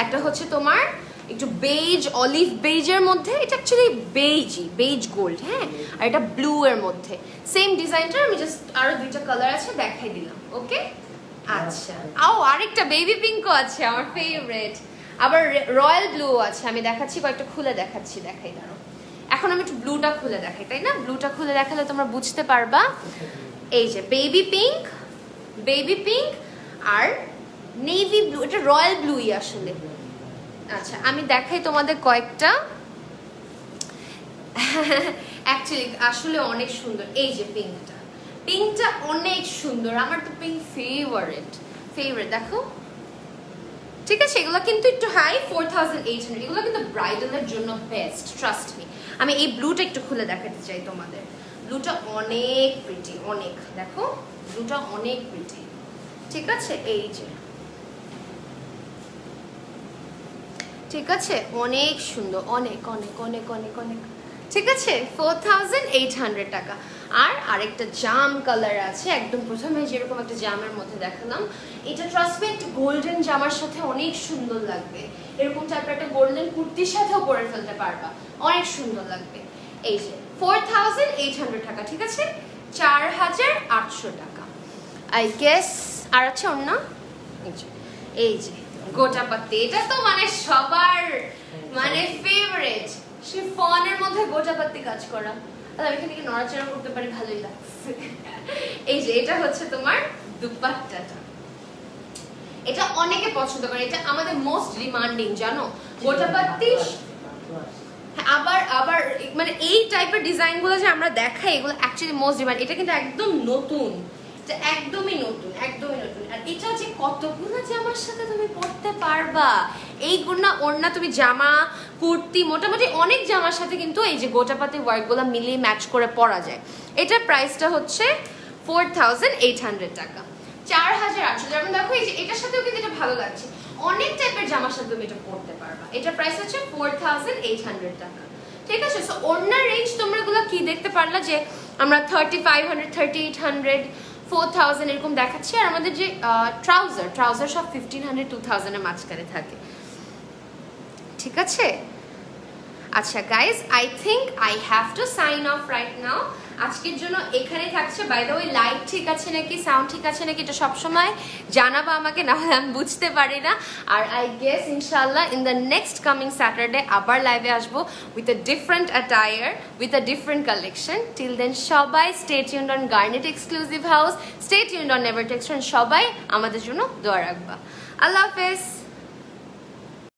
Speaker 1: একটা হচ্ছে তোমার একটু বেজ অলিভ বেজের মধ্যে, এটা অ্যাকচুয়ালি বেজ গোল্ড, হ্যাঁ, আর এটা ব্লু এর মধ্যে সেম ডিজাইনটা, আমি জাস্ট আরো দুইটা কালার আছে দেখাই দিলাম। ওকে আচ্ছা আরেকটা বেবি পিঙ্কও আছে, আমার ফেভারিট, আবার রয়্যাল ব্লু আছে, আমি দেখাচ্ছি কয়েকটা খুলে দেখাচ্ছি, দেখাই দাঁড়ো। এখন আমি একটু ব্লুটা খুলে দেখাই, তাই না? ব্লুটা খুলে দেখালে তোমরা বুঝতে পারবা। এই যে বেবি পিঙ্ক আর নেভি ব্লু, এটা রয়্যাল ব্লুই আসলে। আচ্ছা আমি দেখাই তোমাদের কয়েকটা, অ্যাকচুয়ালি আসলে অনেক সুন্দর। এই যে পিঙ্কটা অনেক সুন্দর, আমার তো পিঙ্ক ফেভারিট, দেখো, ঠিক আছে? এগুলো কিন্তু একটু হাই, 4800, এগুলো কিন্তু ব্রাইডালের জন্য বেস্ট, ট্রাস্ট মি। আমি এই ব্লুটা একটু খুলে দেখাতে চাই তোমাদের, ব্লুটা অনেক প্রিটি, অনেক, দেখো ব্লুটা অনেক প্রিটি, ঠিক আছে? এই যে ঠিক আছে, অনেক সুন্দর, অনেক অনেক অনেক অনেক অনেক, ঠিক আছে? 4800 টাকা। আর আরেকটা জাম কালার আছে, একদম প্রথমে যেরকম একটা জামের মধ্যে দেখালাম, এটা ট্রাস্ট মি একটা গোল্ডেন জামার সাথে অনেক সুন্দর লাগবে, এরকম টাইপের একটা গোল্ডেন কুর্তির সাথেও পরে ফেলতে পারবা, অনেক সুন্দর লাগবে। এই যে 4800 টাকা, ঠিক আছে? 4800 টাকা আই গেস। আর আছে অন্য, এই যে গোটাপাত্তি, এটা তো মানে সবার মানে ফেভারিট, শিফনের মধ্যে গোটাপাত্তি কাজ করা, আমি এখানে কি নড়াচড়া করতে পারি, ভালোই লাগছে। এই যে এটা হচ্ছে তোমার দুপাট্টাটা, এটা অনেকে পছন্দ করে, এটা আমাদের মোস্ট ডিমান্ডিং, জানো? গোটাপাত্তি আবার মানে এই টাইপের ডিজাইন গুলো যে আমরা দেখাই, এগুলো অ্যাকচুয়ালি মোস্ট ডিমান্ড। এটা কিন্তু একদম নতুন, একদমই নতুন, একদমই নতুন। আর এটা যে কতগুলো জামার সাথে তুমি পরতে পারবা, এইগুলো ওড়না তুমি জামা কুর্তি মোটামুটি অনেক জামার সাথে কিন্তু এই যে গোটাপাতি ওয়ার্কগুলো মিলিয়ে ম্যাচ করে পরা যায়। এটার প্রাইসটা হচ্ছে 4800 টাকা, 4800। যেমন দেখো এই যে এটার সাথেও কিন্তু এটা ভালো লাগছে, অনেক টাইপের জামার সাথে তুমি এটা পরতে পারবা। এটার প্রাইস হচ্ছে 4800 টাকা, ঠিক আছে? সো ওড়নার রেঞ্জ তোমরা গুলো কি দেখতে পারলা যে আমরা 3500, 3800, 4000 এরকম দেখাচ্ছি, আর আমাদের যে ট্রাউজার সব 1500, 2000 এর মাঝখানে থাকে। ঠিক আছে? আচ্ছা guys, I think I have to sign off right now. আজকের জন্য এখানে থাকছে। বাই দ্য ওয়ে, লাইট ঠিক আছে নাকি, সাউন্ড ঠিক আছে নাকি, এটা সবসময় জানাবা আমাকে, না হলে আমি বুঝতে পারি না। আর আই গেস ইনশাল্লাহ in the next coming Saturday আবার লাইভে আসবো with a different attire, with a different collection. Till then সবাই stay tuned on Garnet exclusive House, stay tuned on Never Text. সবাই আমাদের জন্য দোয়া রাখবা। আল্লাহ হাফেজ।